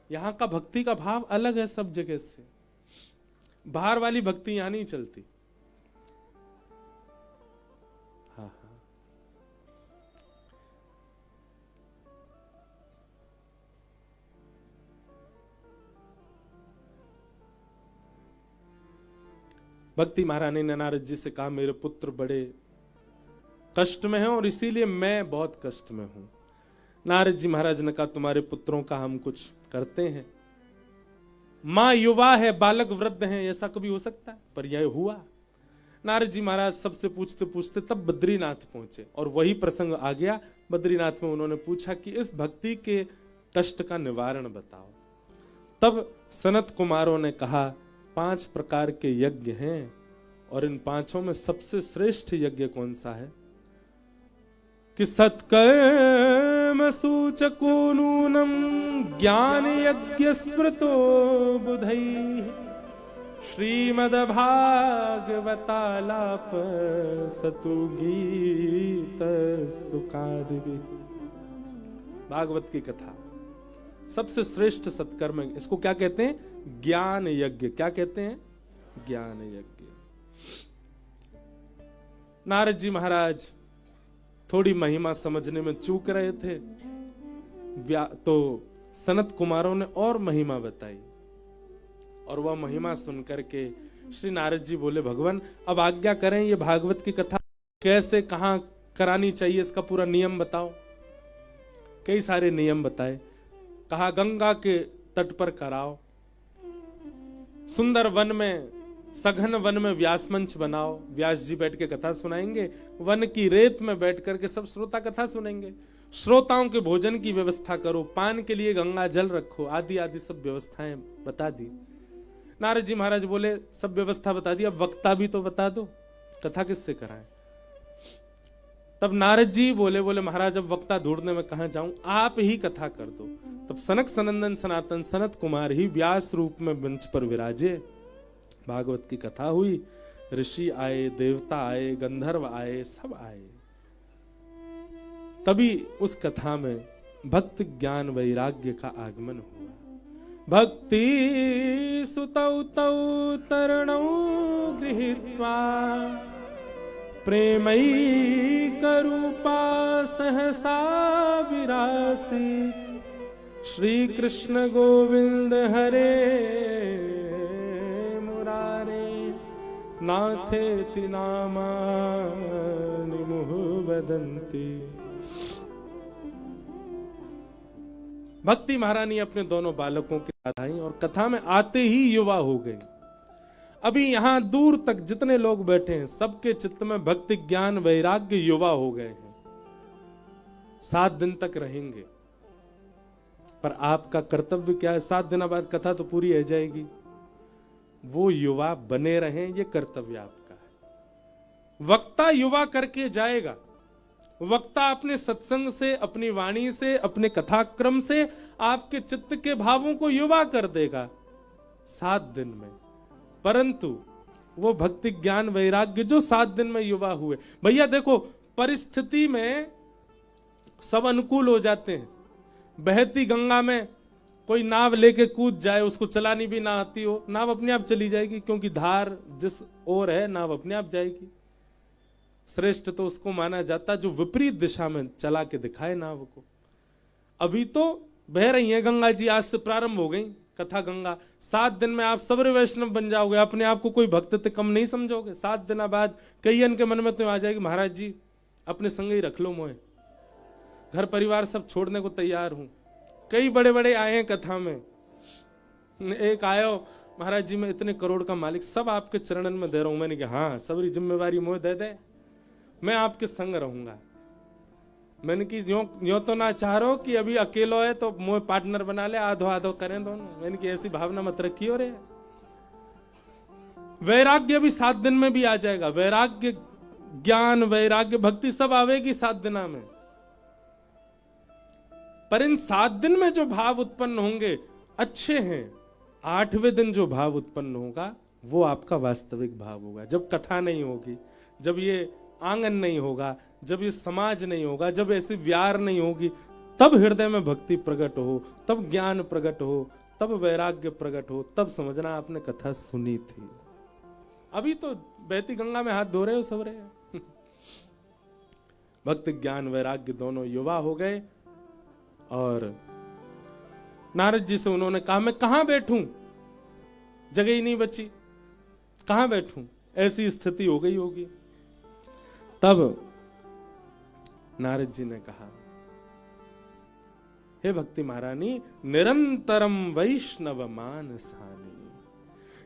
यहाँ का भक्ति का भाव अलग है सब जगह से। बाहर वाली भक्ति यहाँ नहीं चलती। हाँ हाँ, भक्ति महारानी ने नारद जी से कहा, मेरे पुत्र बड़े कष्ट में हैं और इसीलिए मैं बहुत कष्ट में हूं। नारद जी महाराज ने कहा, तुम्हारे पुत्रों का हम कुछ करते हैं। मां युवा है, बालक वृद्ध हैं, ऐसा कभी हो सकता है? पर यह हुआ। नारद जी महाराज सबसे पूछते पूछते तब बद्रीनाथ पहुंचे और वही प्रसंग आ गया। बद्रीनाथ में उन्होंने पूछा कि इस भक्ति के कष्ट का निवारण बताओ। तब सनत कुमारों ने कहा, 5 प्रकार के यज्ञ हैं और इन 5 में सबसे श्रेष्ठ यज्ञ कौन सा है? कि सत्कर्म सूचको नूनम ज्ञान यज्ञ स्मृतो बुधैः श्रीमद् भागवतालाप सतु गीत सुखादिभिः। भागवत की कथा सबसे श्रेष्ठ सत्कर्म, इसको क्या कहते हैं? ज्ञान यज्ञ। क्या कहते हैं? ज्ञान यज्ञ। नारद जी महाराज थोड़ी महिमा समझने में चूक रहे थे, तो सनत कुमारों ने और महिमा बताई और वह महिमा सुनकर के श्री नारद जी बोले, भगवान अब आज्ञा करें, ये भागवत की कथा कैसे कहां करानी चाहिए, इसका पूरा नियम बताओ। कई सारे नियम बताए। कहा गंगा के तट पर कराओ, सुंदर वन में, सघन वन में व्यास मंच बनाओ, व्यास जी बैठ के कथा सुनाएंगे। वन की रेत में बैठ करके सब श्रोता कथा सुनेंगे। श्रोताओं के भोजन की व्यवस्था करो, पान के लिए गंगा जल रखो, आदि आदि सब व्यवस्थाएं बता दी। नारद जी महाराज बोले, सब व्यवस्था बता दी, अब वक्ता भी तो बता दो, कथा किससे कराएं? तब नारद जी बोले महाराज अब वक्ता ढूंढने में कहां जाऊं, आप ही कथा कर दो। तब सनक सनंदन सनातन सनत कुमार ही व्यास रूप में मंच पर विराजे। भागवत की कथा हुई। ऋषि आए, देवता आए, गंधर्व आए, सब आए। तभी उस कथा में भक्त ज्ञान वैराग्य का आगमन हुआ। भक्ति सुतौ तौ तरणौ गृहीत्वा प्रेमैकरूपा सहसा विरासी श्री कृष्ण गोविंद हरे मुरारे नाथेति नामानि मुहुः वदन्ति। भक्ति महारानी अपने दोनों बालकों के साथ आई और कथा में आते ही युवा हो गई। अभी यहां दूर तक जितने लोग बैठे हैं सबके चित्त में भक्ति ज्ञान वैराग्य युवा हो गए हैं। 7 दिन तक रहेंगे, पर आपका कर्तव्य क्या है? 7 दिन बाद कथा तो पूरी हो जाएगी, वो युवा बने रहें, ये कर्तव्य आपका है। वक्ता युवा करके जाएगा। वक्ता अपने सत्संग से, अपनी वाणी से, अपने कथाक्रम से आपके चित्त के भावों को युवा कर देगा 7 दिन में। परंतु वो भक्ति ज्ञान वैराग्य जो 7 दिन में युवा हुए, भैया देखो परिस्थिति में सब अनुकूल हो जाते हैं। बहती गंगा में कोई नाव लेके कूद जाए, उसको चलानी भी ना आती हो, नाव अपने आप चली जाएगी, क्योंकि धार जिस ओर है नाव अपने आप जाएगी। श्रेष्ठ तो उसको माना जाता जो विपरीत दिशा में चला के दिखाए नाव को। अभी तो बह रही है गंगा जी, आज से प्रारंभ हो गई कथा गंगा। 7 दिन में आप सबरे वैष्णव बन जाओगे, अपने आप को कोई भक्त से कम नहीं समझोगे। 7 दिन बाद कईयन के मन में तो आ जाएगी, महाराज जी अपने संग ही रख लो, मोए घर परिवार सब छोड़ने को तैयार हूं। कई बड़े बड़े आए हैं कथा में। एक आयो, महाराज जी मैं इतने करोड़ का मालिक, सब आपके चरणन में दे रहा हूं। मैंने कहा हाँ, सबरी जिम्मेवारी मोए दे दे, मैं आपके संग रहूंगा। मैंने कि यो तो ना चाह रहा हो कि अभी अकेलो है तो मोए पार्टनर बना ले, आधो आधो करें दोनों। मैंने कि ऐसी भावना मत रखी हो रे। वैराग्य भी 7 दिन में भी आ जाएगा। वैराग्य, ज्ञान, वैराग्य, भक्ति सब आवेगी 7 दिना में। पर इन 7 दिन में जो भाव उत्पन्न होंगे अच्छे हैं। 8वें दिन जो भाव उत्पन्न होगा वो आपका वास्तविक भाव होगा। जब कथा नहीं होगी, जब ये आंगन नहीं होगा, जब ये समाज नहीं होगा, जब ऐसी व्यार नहीं होगी, तब हृदय में भक्ति प्रकट हो, तब ज्ञान प्रकट हो, तब वैराग्य प्रकट हो, तब समझना आपने कथा सुनी थी। अभी तो बहती गंगा में हाथ धो रहे हो सब रहे। भक्ति, ज्ञान, वैराग्य दोनों युवा हो गए और नारद जी से उन्होंने कहा मैं कहां बैठूं, जगह ही नहीं बची, कहां बैठूं, ऐसी स्थिति हो गई होगी। तब नारद जी ने कहा, हे भक्ति महारानी, निरंतरम वैष्णव मानसानी।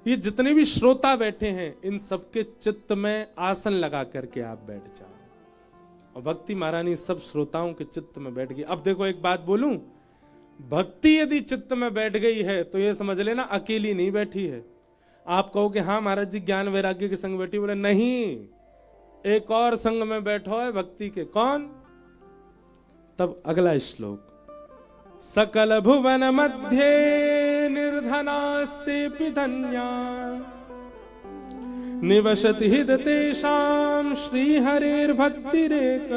ये जितने भी श्रोता बैठे हैं इन सबके चित्त में आसन लगा करके आप बैठ जाओ। और भक्ति महारानी सब श्रोताओं के चित्त में बैठ गई। अब देखो एक बात बोलूं, भक्ति यदि चित्त में बैठ गई है तो ये समझ लेना अकेली नहीं बैठी है। आप कहो कि हाँ महाराज जी ज्ञान वैराग्य के संग बैठी, बोले नहीं, एक और संग में बैठो है भक्ति के। कौन? तब अगला श्लोक, सकल भुवन मध्ये निर्धनास्ते धन्या निवसति हृदतेषां श्री हरिर्भक्तिरेक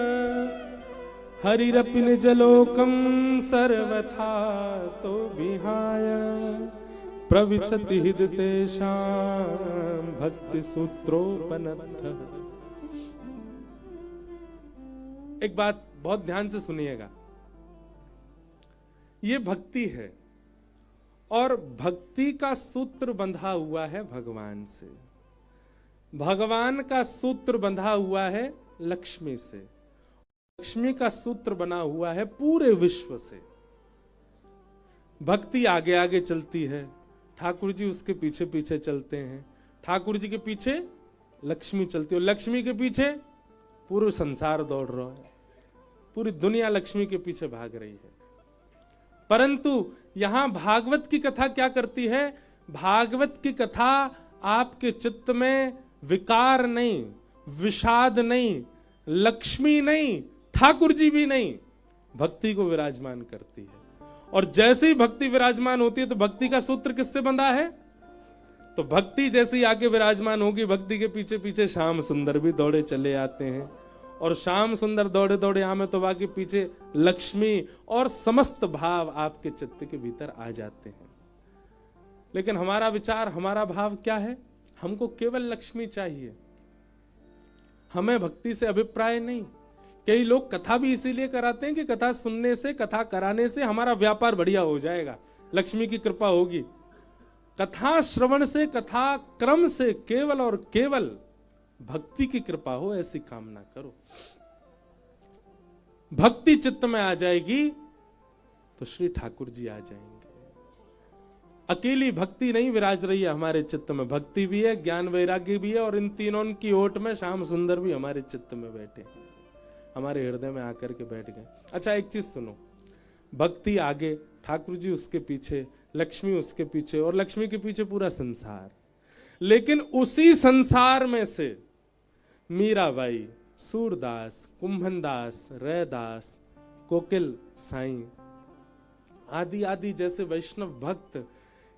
हरिरपि निजलोकं सर्वथा तो विहाय प्रविशति हृदतेषां भक्ति सूत्रोपनद्धः। एक बात बहुत ध्यान से सुनिएगा, ये भक्ति है और भक्ति का सूत्र बंधा हुआ है भगवान से। भगवान का सूत्र बंधा हुआ है लक्ष्मी से, लक्ष्मी का सूत्र बना हुआ है पूरे विश्व से। भक्ति आगे आगे चलती है, ठाकुर जी उसके पीछे पीछे चलते हैं, ठाकुर जी के पीछे लक्ष्मी चलती है, लक्ष्मी के पीछे पूरा संसार दौड़ रहा है, पूरी दुनिया लक्ष्मी के पीछे भाग रही है। परंतु यहां भागवत की कथा क्या करती है? भागवत की कथा आपके चित्त में विकार नहीं, विषाद नहीं, लक्ष्मी नहीं, ठाकुर जी भी नहीं, भक्ति को विराजमान करती है। और जैसे ही भक्ति विराजमान होती है तो भक्ति का सूत्र किससे बंधा है? तो भक्ति जैसे ही आके विराजमान होगी, भक्ति के पीछे पीछे श्याम सुंदर भी दौड़े चले आते हैं, और श्याम सुंदर दौड़े दौड़े आमे तो बाकी पीछे लक्ष्मी और समस्त भाव आपके चित्त के भीतर आ जाते हैं। लेकिन हमारा विचार, हमारा भाव क्या है? हमको केवल लक्ष्मी चाहिए, हमें भक्ति से अभिप्राय नहीं। कई लोग कथा भी इसीलिए कराते हैं कि कथा सुनने से, कथा कराने से हमारा व्यापार बढ़िया हो जाएगा, लक्ष्मी की कृपा होगी। कथा श्रवण से, कथा क्रम से केवल और केवल भक्ति की कृपा हो, ऐसी कामना करो। भक्ति चित्त में आ जाएगी तो श्री ठाकुर जी आ जाएंगे। अकेली भक्ति नहीं विराज रही है हमारे चित्त में, भक्ति भी है, ज्ञान वैराग्य भी है, और इन तीनों की ओट में श्याम सुंदर भी हमारे चित्त में बैठे, हमारे हृदय में आकर के बैठ गए। अच्छा एक चीज सुनो, भक्ति आगे, ठाकुर जी उसके पीछे, लक्ष्मी उसके पीछे, और लक्ष्मी के पीछे पूरा संसार। लेकिन उसी संसार में से मीराबाई, सूरदास, कुंभनदास, रैदास, कोकिल साईं आदि आदि जैसे वैष्णव भक्त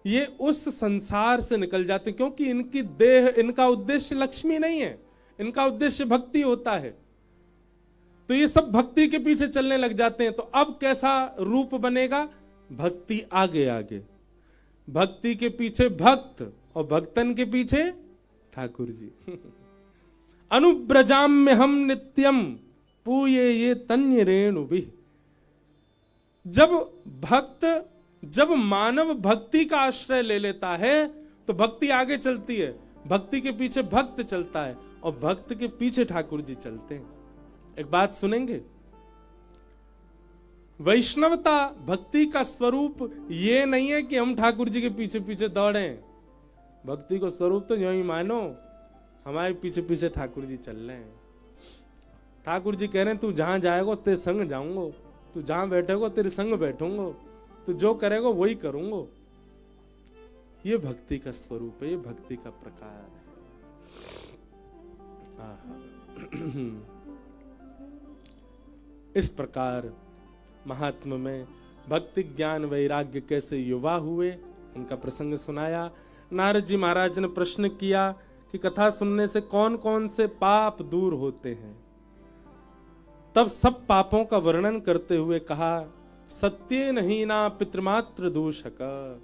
ये उस संसार से निकल जाते, क्योंकि इनकी देह, इनका उद्देश्य लक्ष्मी नहीं है, इनका उद्देश्य भक्ति होता है। तो ये सब भक्ति के पीछे चलने लग जाते हैं। तो अब कैसा रूप बनेगा? भक्ति आगे आगे, भक्ति के पीछे भक्त और भक्तन के पीछे ठाकुर जी। अनुब्रजाम्य हम नित्यम पूये ये तन्य रेणु भी। जब मानव भक्ति का आश्रय ले लेता है तो भक्ति आगे चलती है, भक्ति के पीछे भक्त चलता है, और भक्त के पीछे ठाकुर जी चलते हैं। एक बात सुनेंगे, वैष्णवता भक्ति का स्वरूप ये नहीं है कि हम ठाकुर जी के पीछे पीछे दौड़ें। भक्ति को स्वरूप तो यूं ही मानो हमारे पीछे पीछे ठाकुर जी चल रहे हैं। ठाकुर जी कह रहे हैं तू जहां जाएगा तेरे संग जाऊंगा, तू जहां बैठेगा तेरे संग बैठूंगा, तू जो करेगा वही करूंगा। ये भक्ति का स्वरूप है, ये भक्ति का प्रकार है। इस प्रकार महात्मा में भक्ति ज्ञान वैराग्य कैसे युवा हुए उनका प्रसंग सुनाया। नारद जी महाराज ने प्रश्न किया कि कथा सुनने से कौन कौन से पाप दूर होते हैं। तब सब पापों का वर्णन करते हुए कहा, सत्य नहीं ना पितृमात्र दूषक,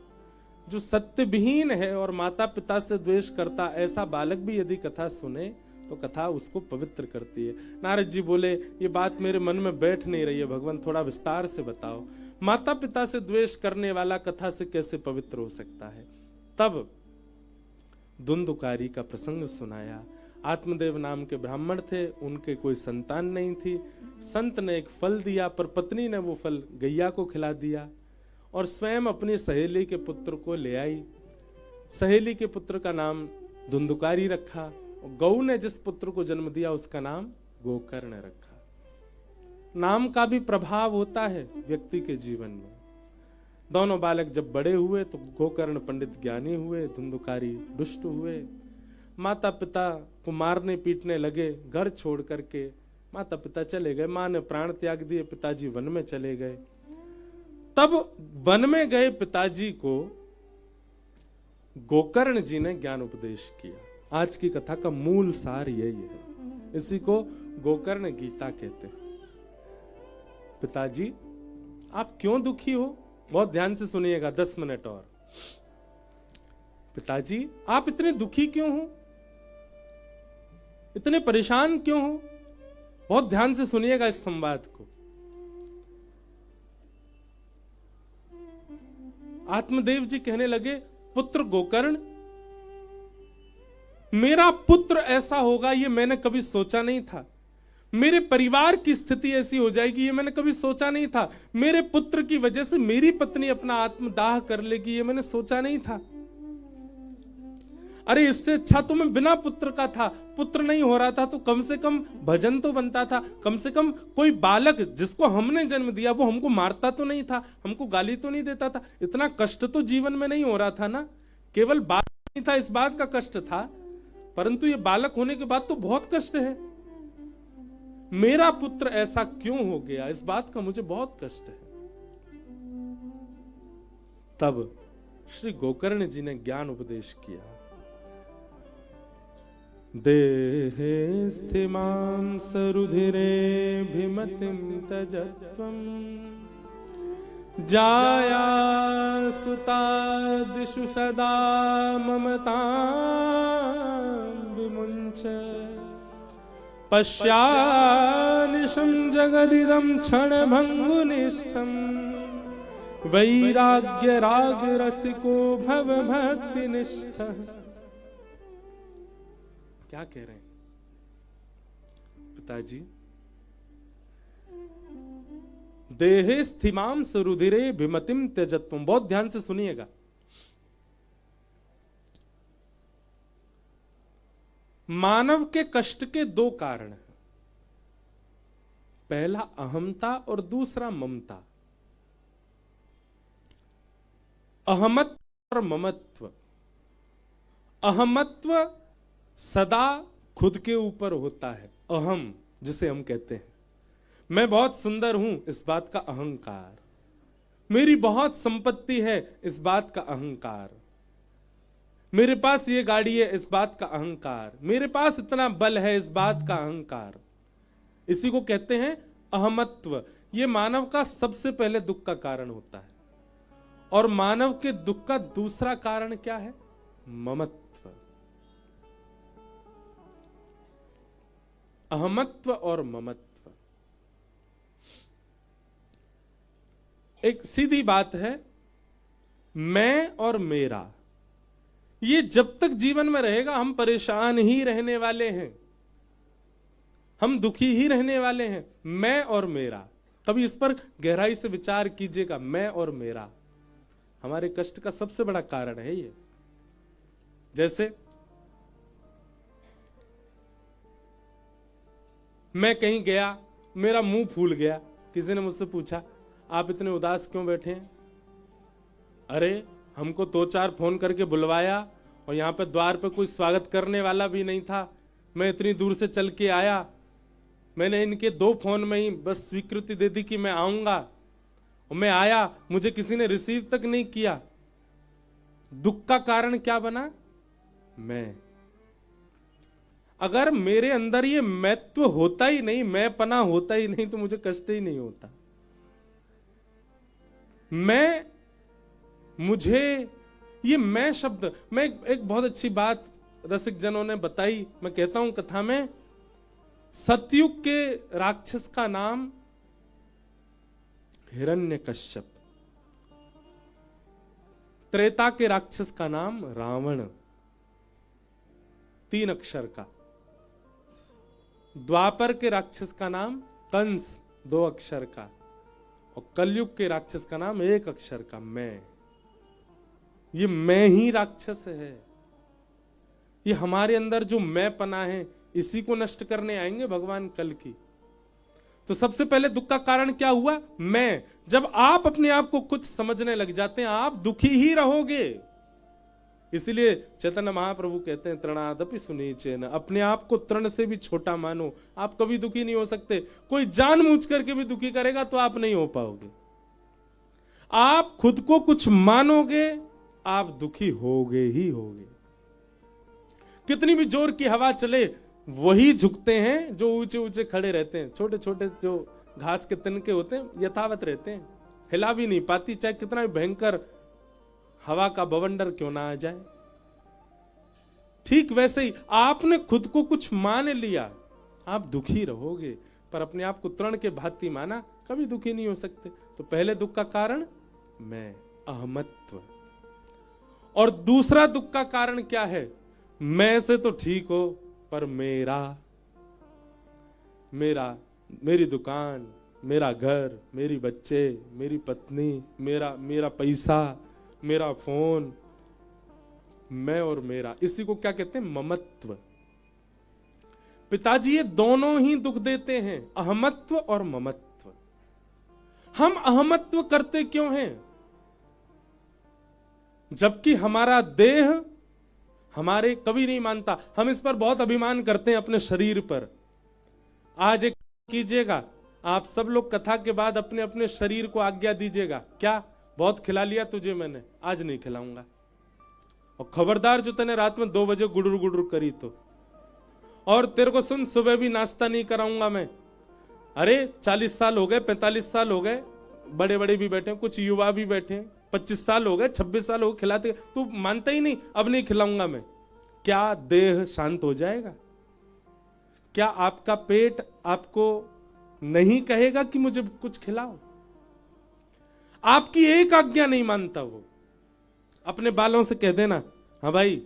जो सत्य विहीन है और माता पिता से द्वेष करता ऐसा बालक भी यदि कथा सुने तो कथा उसको पवित्र करती है। नारद जी बोले, ये बात मेरे मन में बैठ नहीं रही है भगवान, थोड़ा विस्तार से बताओ, माता पिता से द्वेष करने वाला कथा से कैसे पवित्र हो सकता है। तब धुंधुकारी का प्रसंग सुनाया। आत्मदेव नाम के ब्राह्मण थे, उनके कोई संतान नहीं थी। संत ने एक फल दिया, पर पत्नी ने वो फल गैया को खिला दिया और स्वयं अपनी सहेली के पुत्र को ले आई। सहेली के पुत्र का नाम धुंधुकारी रखा। गौ ने जिस पुत्र को जन्म दिया उसका नाम गोकर्ण रखा। नाम का भी प्रभाव होता है व्यक्ति के जीवन में। दोनों बालक जब बड़े हुए तो गोकर्ण पंडित ज्ञानी हुए, धुंधुकारी दुष्ट हुए। माता पिता को मारने पीटने लगे, घर छोड़ करके माता पिता चले गए। मां ने प्राण त्याग दिए, पिताजी वन में चले गए। तब वन में गए पिताजी को गोकर्ण जी ने ज्ञान उपदेश किया। आज की कथा का मूल सार यही है, इसी को गोकर्ण गीता कहते हैं। पिताजी आप क्यों दुखी हो, बहुत ध्यान से सुनिएगा, 10 मिनट और। पिताजी आप इतने दुखी क्यों हो, इतने परेशान क्यों हो, बहुत ध्यान से सुनिएगा इस संवाद को। आत्मदेव जी कहने लगे, पुत्र गोकर्ण, मेरा पुत्र ऐसा होगा ये मैंने कभी सोचा नहीं था। मेरे परिवार की स्थिति ऐसी हो जाएगी ये मैंने कभी सोचा नहीं था। मेरे पुत्र की वजह से मेरी पत्नी अपना आत्मदाह कर लेगी ये मैंने सोचा नहीं था। अरे इससे अच्छा तो मैं बिना पुत्र का था। पुत्र नहीं हो रहा था तो कम से कम भजन तो बनता था, कम से कम कोई बालक जिसको हमने जन्म दिया वो हमको मारता तो नहीं था, हमको गाली तो नहीं देता था। इतना कष्ट तो जीवन में नहीं हो रहा था ना। केवल बालक नहीं था इस बात का कष्ट था, परंतु ये बालक होने के बाद तो बहुत कष्ट है। मेरा पुत्र ऐसा क्यों हो गया इस बात का मुझे बहुत कष्ट है। तब श्री गोकर्ण जी ने ज्ञान उपदेश किया। देहे स्थिमां सरुधिरे भिमतिं तजत्वं जाया सुतादिषु सदा ममतां विमुञ्च पश्यानिशं जगदिदं क्षणभङ्गुनिष्ठं वैराग्य राग रसिको भव भक्तिनिष्ठः। क्या कह रहे हैं पिताजी? देहे स्थिमां सरुधिरे भिमतिम त्यजत्वम। बहुत ध्यान से सुनिएगा। मानव के कष्ट के 2 कारण हैं, पहला अहमता और दूसरा ममता। अहमत्व और ममत्व। अहमत्व सदा खुद के ऊपर होता है, अहम जिसे हम कहते हैं। मैं बहुत सुंदर हूं इस बात का अहंकार, मेरी बहुत संपत्ति है इस बात का अहंकार, मेरे पास ये गाड़ी है इस बात का अहंकार, मेरे पास इतना बल है इस बात का अहंकार। इसी को कहते हैं अहमत्व। ये मानव का सबसे पहले दुख का कारण होता है। और मानव के दुख का दूसरा कारण क्या है? ममत्व। अहमत्व और ममत्व। एक सीधी बात है, मैं और मेरा, ये जब तक जीवन में रहेगा हम परेशान ही रहने वाले हैं, हम दुखी ही रहने वाले हैं। मैं और मेरा, कभी इस पर गहराई से विचार कीजिएगा। मैं और मेरा हमारे कष्ट का सबसे बड़ा कारण है ये। जैसे मैं कहीं गया, मेरा मुंह फूल गया, किसी ने मुझसे पूछा आप इतने उदास क्यों बैठे हैं? अरे हमको 2-4 फोन करके बुलवाया और यहाँ पे द्वार पे कोई स्वागत करने वाला भी नहीं था। मैं इतनी दूर से चल के आया, मैंने इनके 2 फोन में ही बस स्वीकृति दे दी कि मैं आऊंगा, और मैं आया, मुझे किसी ने रिसीव तक नहीं किया। दुख का कारण क्या बना? मैं। अगर मेरे अंदर ये मैत्व होता ही नहीं, मैं पना होता ही नहीं, तो मुझे कष्ट ही नहीं होता। मुझे ये मैं शब्द, मैं एक बहुत अच्छी बात रसिक जनों ने बताई, मैं कहता हूं कथा में, सतयुग के राक्षस का नाम हिरण्यकश्यप, त्रेता के राक्षस का नाम रावण, 3 अक्षर का, द्वापर के राक्षस का नाम कंस, 2 अक्षर का, और कलयुग के राक्षस का नाम 1 अक्षर का मैं। ये मैं ही राक्षस है। ये हमारे अंदर जो मैं पना है, इसी को नष्ट करने आएंगे भगवान कल की। तो सबसे पहले दुख का कारण क्या हुआ? मैं। जब आप अपने आप को कुछ समझने लग जाते हैं, आप दुखी ही रहोगे। इसीलिए चैतन्य महाप्रभु कहते हैं, तृणादपि सुनीचेन, अपने आप को तृण से भी छोटा मानो, आप कभी दुखी नहीं हो सकते। कोई जानबूझ करके भी दुखी करेगा तो आप नहीं हो पाओगे। आप खुद को कुछ मानोगे, आप दुखी होगे ही होगे। कितनी भी जोर की हवा चले, वही झुकते हैं जो ऊंचे ऊंचे खड़े रहते हैं। छोटे छोटे जो घास के तिनके होते हैं यथावत रहते हैं, हिला भी नहीं पाती, चाहे कितना भी भयंकर हवा का बवंडर क्यों ना आ जाए। ठीक वैसे ही आपने खुद को कुछ मान लिया, आप दुखी रहोगे, पर अपने आप को तृण के भांति माना, कभी दुखी नहीं हो सकते। तो पहले दुख का कारण मैं, अहमत्व। और दूसरा दुख का कारण क्या है? मैं से तो ठीक हो, पर मेरा, मेरी दुकान, मेरा घर, मेरी बच्चे, मेरी पत्नी, मेरा पैसा, मेरा फोन, मैं और मेरा, इसी को क्या कहते हैं? ममत्व। पिताजी ये दोनों ही दुख देते हैं, अहमत्व और ममत्व। हम अहमत्व करते क्यों हैं? जबकि हमारा देह हमारे कभी नहीं मानता। हम इस पर बहुत अभिमान करते हैं, अपने शरीर पर। आज एक कीजिएगा, आप सब लोग कथा के बाद अपने अपने शरीर को आज्ञा दीजिएगा, क्या बहुत खिला लिया तुझे मैंने, आज नहीं खिलाऊंगा। और खबरदार जो तने रात में 2 बजे गुडुर गुडुर करी तो, और तेरे को सुन, सुबह भी नाश्ता नहीं कराऊंगा मैं। अरे 40 साल हो गए, 45 साल हो गए, बड़े बड़े भी बैठे, कुछ युवा भी बैठे, 25 साल हो गए, 26 साल हो गए, खिलाते, तू मानता ही नहीं, अब नहीं खिलाऊंगा मैं। क्या देह शांत हो जाएगा? क्या आपका पेट आपको नहीं कहेगा कि मुझे कुछ खिलाओ? आपकी एक आज्ञा नहीं मानता वो। अपने बालों से कह देना, हाँ भाई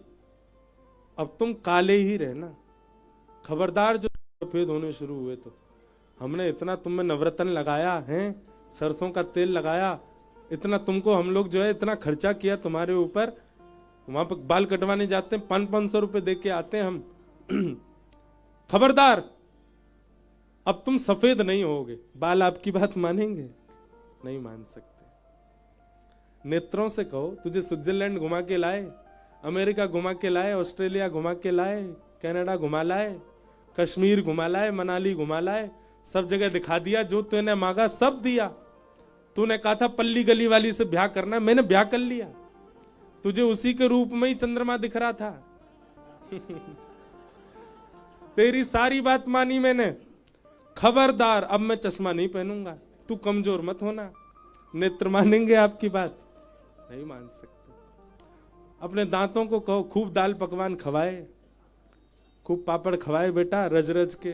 अब तुम काले ही रहना, खबरदार जो सफेद होने शुरू हुए तो हमने इतना तुम में नवरत्न लगाया है, सरसों का तेल लगाया, इतना तुमको हम लोग जो है इतना खर्चा किया तुम्हारे ऊपर, वहां पर बाल कटवाने जाते हैं 500-500 रुपए दे के आते हैं हम। खबरदार अब तुम सफेद नहीं होगे। बाल आपकी बात मानेंगे? नहीं मान सकते। नेत्रों से कहो, तुझे स्विट्जरलैंड घुमा के लाए, अमेरिका घुमा के लाए, ऑस्ट्रेलिया घुमा के लाए, कनाडा घुमा लाए, कश्मीर घुमा लाए, मनाली घुमा लाए, सब जगह दिखा दिया, जो तूने मांगा सब दिया। तूने कहा था पल्ली गली वाली से ब्याह करना, मैंने ब्याह कर लिया, तुझे उसी के रूप में ही चंद्रमा दिख रहा था। तेरी सारी बात मानी मैंने। खबरदार अब मैं चश्मा नहीं पहनूंगा, तू कमजोर मत होना। नेत्र मानेंगे आपकी बात? नहीं मान सकते। अपने दांतों को कहो खूब दाल पकवान खवाए, खूब पापड़ खवाए बेटा, रज रज के,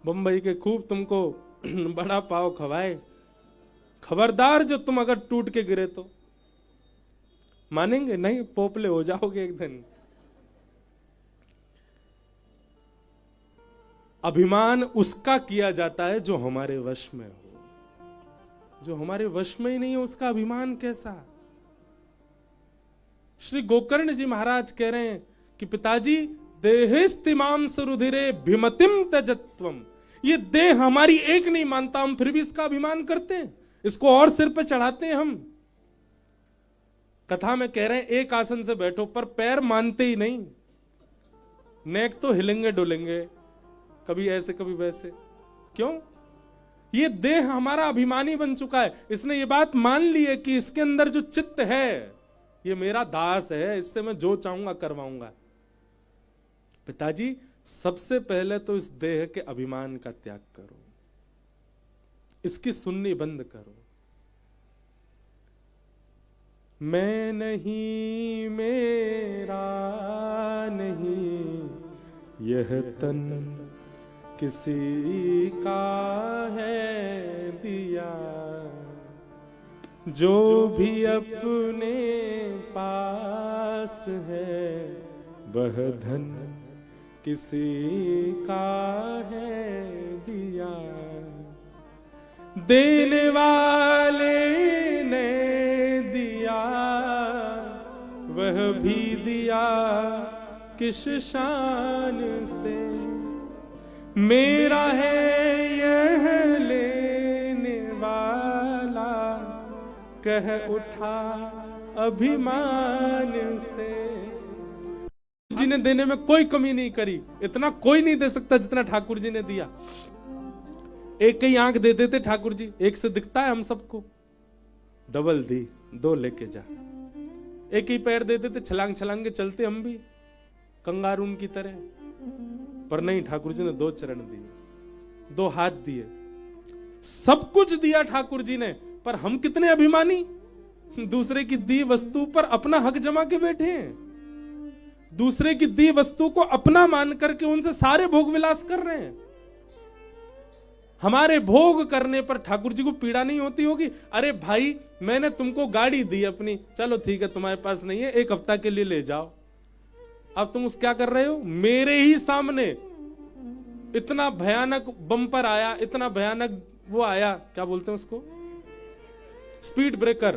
बंबई के खूब तुमको बड़ा पाव खवाए। खबरदार जो तुम अगर टूट के गिरे तो मानेंगे नहीं, पोपले हो जाओगे एक दिन। अभिमान उसका किया जाता है जो हमारे वश में हो। जो हमारे वश में ही नहीं है उसका अभिमान कैसा? श्री गोकर्ण जी महाराज कह रहे हैं कि पिताजी देहेस्तिमाम सुरुधिरे भिमतिम तजत्वम, ये देह हमारी एक नहीं मानता, हम फिर भी इसका अभिमान करते हैं, इसको और सिर पे चढ़ाते हैं हम। कथा में कह रहे हैं एक आसन से बैठो, पर पैर मानते ही नहीं। नेक तो हिलेंगे डुलेंगे, कभी ऐसे कभी वैसे। क्यों? ये देह हमारा अभिमानी बन चुका है। इसने ये बात मान ली है कि इसके अंदर जो चित्त है ये मेरा दास है, इससे मैं जो चाहूंगा करवाऊंगा। पिताजी, सबसे पहले तो इस देह के अभिमान का त्याग करो, इसकी सुननी बंद करो। मैं नहीं, मेरा नहीं, यह तन किसी का है दिया, जो भी अपने पास है वह धन किसी का है दिया। देने वाले ने दिया, वह भी दिया किस शान से। मेरा है यह लेने वाला, कह उठा अभिमान से। जी ने देने में कोई कमी नहीं करी, इतना कोई नहीं दे सकता जितना ठाकुर जी ने दिया। एक ही आंख दे देते ठाकुर जी, एक से दिखता है हम सबको, डबल दी, दो लेके जा। एक ही पैर दे देते, छलांग छलांग के चलते हम भी कंगारून की तरह, पर नहीं, ठाकुर जी ने दो चरण दिए, दो हाथ दिए, सब कुछ दिया ठाकुर जी ने। पर हम कितने अभिमानी, दूसरे की दी वस्तु पर अपना हक जमा के बैठे हैं, दूसरे की दी वस्तु को अपना मान करके उनसे सारे भोग विलास कर रहे हैं। हमारे भोग करने पर ठाकुर जी को पीड़ा नहीं होती होगी? अरे भाई, मैंने तुमको गाड़ी दी अपनी, चलो ठीक है तुम्हारे पास नहीं है, एक हफ्ता के लिए ले जाओ। अब तुम उस क्या कर रहे हो? मेरे ही सामने इतना भयानक बम्पर आया, इतना भयानक वो आया, क्या बोलते हैं उसको, स्पीड ब्रेकर,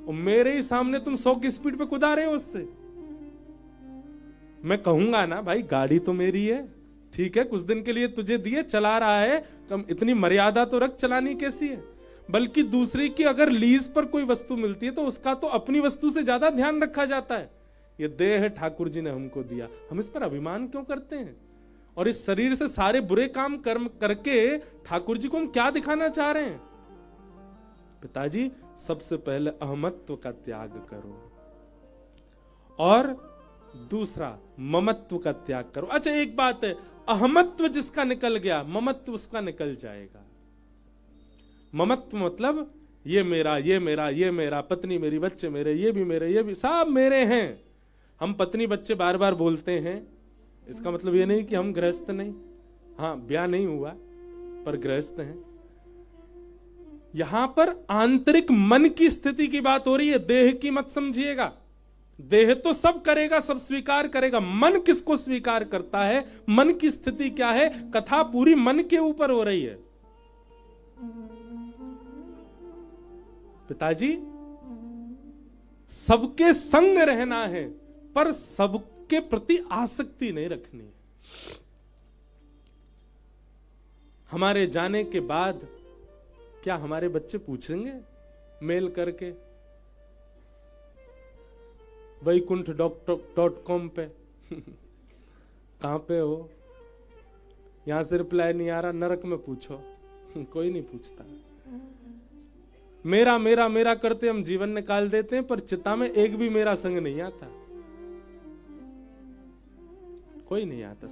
और मेरे ही सामने तुम 100 की स्पीड पे कुदा रहे हो उससे। मैं कहूंगा ना भाई, गाड़ी तो मेरी है, ठीक है कुछ दिन के लिए तुझे दिए, चला रहा है, कम इतनी मर्यादा तो रख, चलानी कैसी है। बल्कि दूसरे की अगर लीज पर कोई वस्तु मिलती है तो उसका तो अपनी वस्तु से ज्यादा ध्यान रखा जाता है। ये देह ठाकुर जी ने हमको दिया, हम इस पर अभिमान क्यों करते हैं? और इस शरीर से सारे बुरे काम कर्म करके ठाकुर जी को हम क्या दिखाना चाह रहे हैं? पिताजी, सबसे पहले अहमत्व का त्याग करो, और दूसरा ममत्व का त्याग करो। अच्छा एक बात है, अहमत्व जिसका निकल गया, ममत्व उसका निकल जाएगा। ममत्व मतलब ये मेरा, ये मेरा, ये मेरा, पत्नी मेरी, बच्चे मेरे, ये भी मेरे, ये भी सब मेरे हैं। हम पत्नी बच्चे बार बार बोलते हैं, इसका मतलब ये नहीं कि हम गृहस्थ नहीं, हाँ ब्याह नहीं हुआ पर गृहस्थ हैं। यहां पर आंतरिक मन की स्थिति की बात हो रही है, देह की मत समझिएगा। देह तो सब करेगा, सब स्वीकार करेगा, मन किसको स्वीकार करता है, मन की स्थिति क्या है? कथा पूरी मन के ऊपर हो रही है। पिताजी, सबके संग रहना है, पर सबके प्रति आसक्ति नहीं रखनी है। हमारे जाने के बाद क्या हमारे बच्चे पूछेंगे मेल करके, वैकुंठ.com पे कहां पे हो, यहां से रिप्लाई नहीं आ रहा, नरक में पूछो? कोई नहीं पूछता। मेरा मेरा मेरा करते हम जीवन निकाल देते हैं, पर चिता में एक भी मेरा संग नहीं आता, कोई नहीं आता।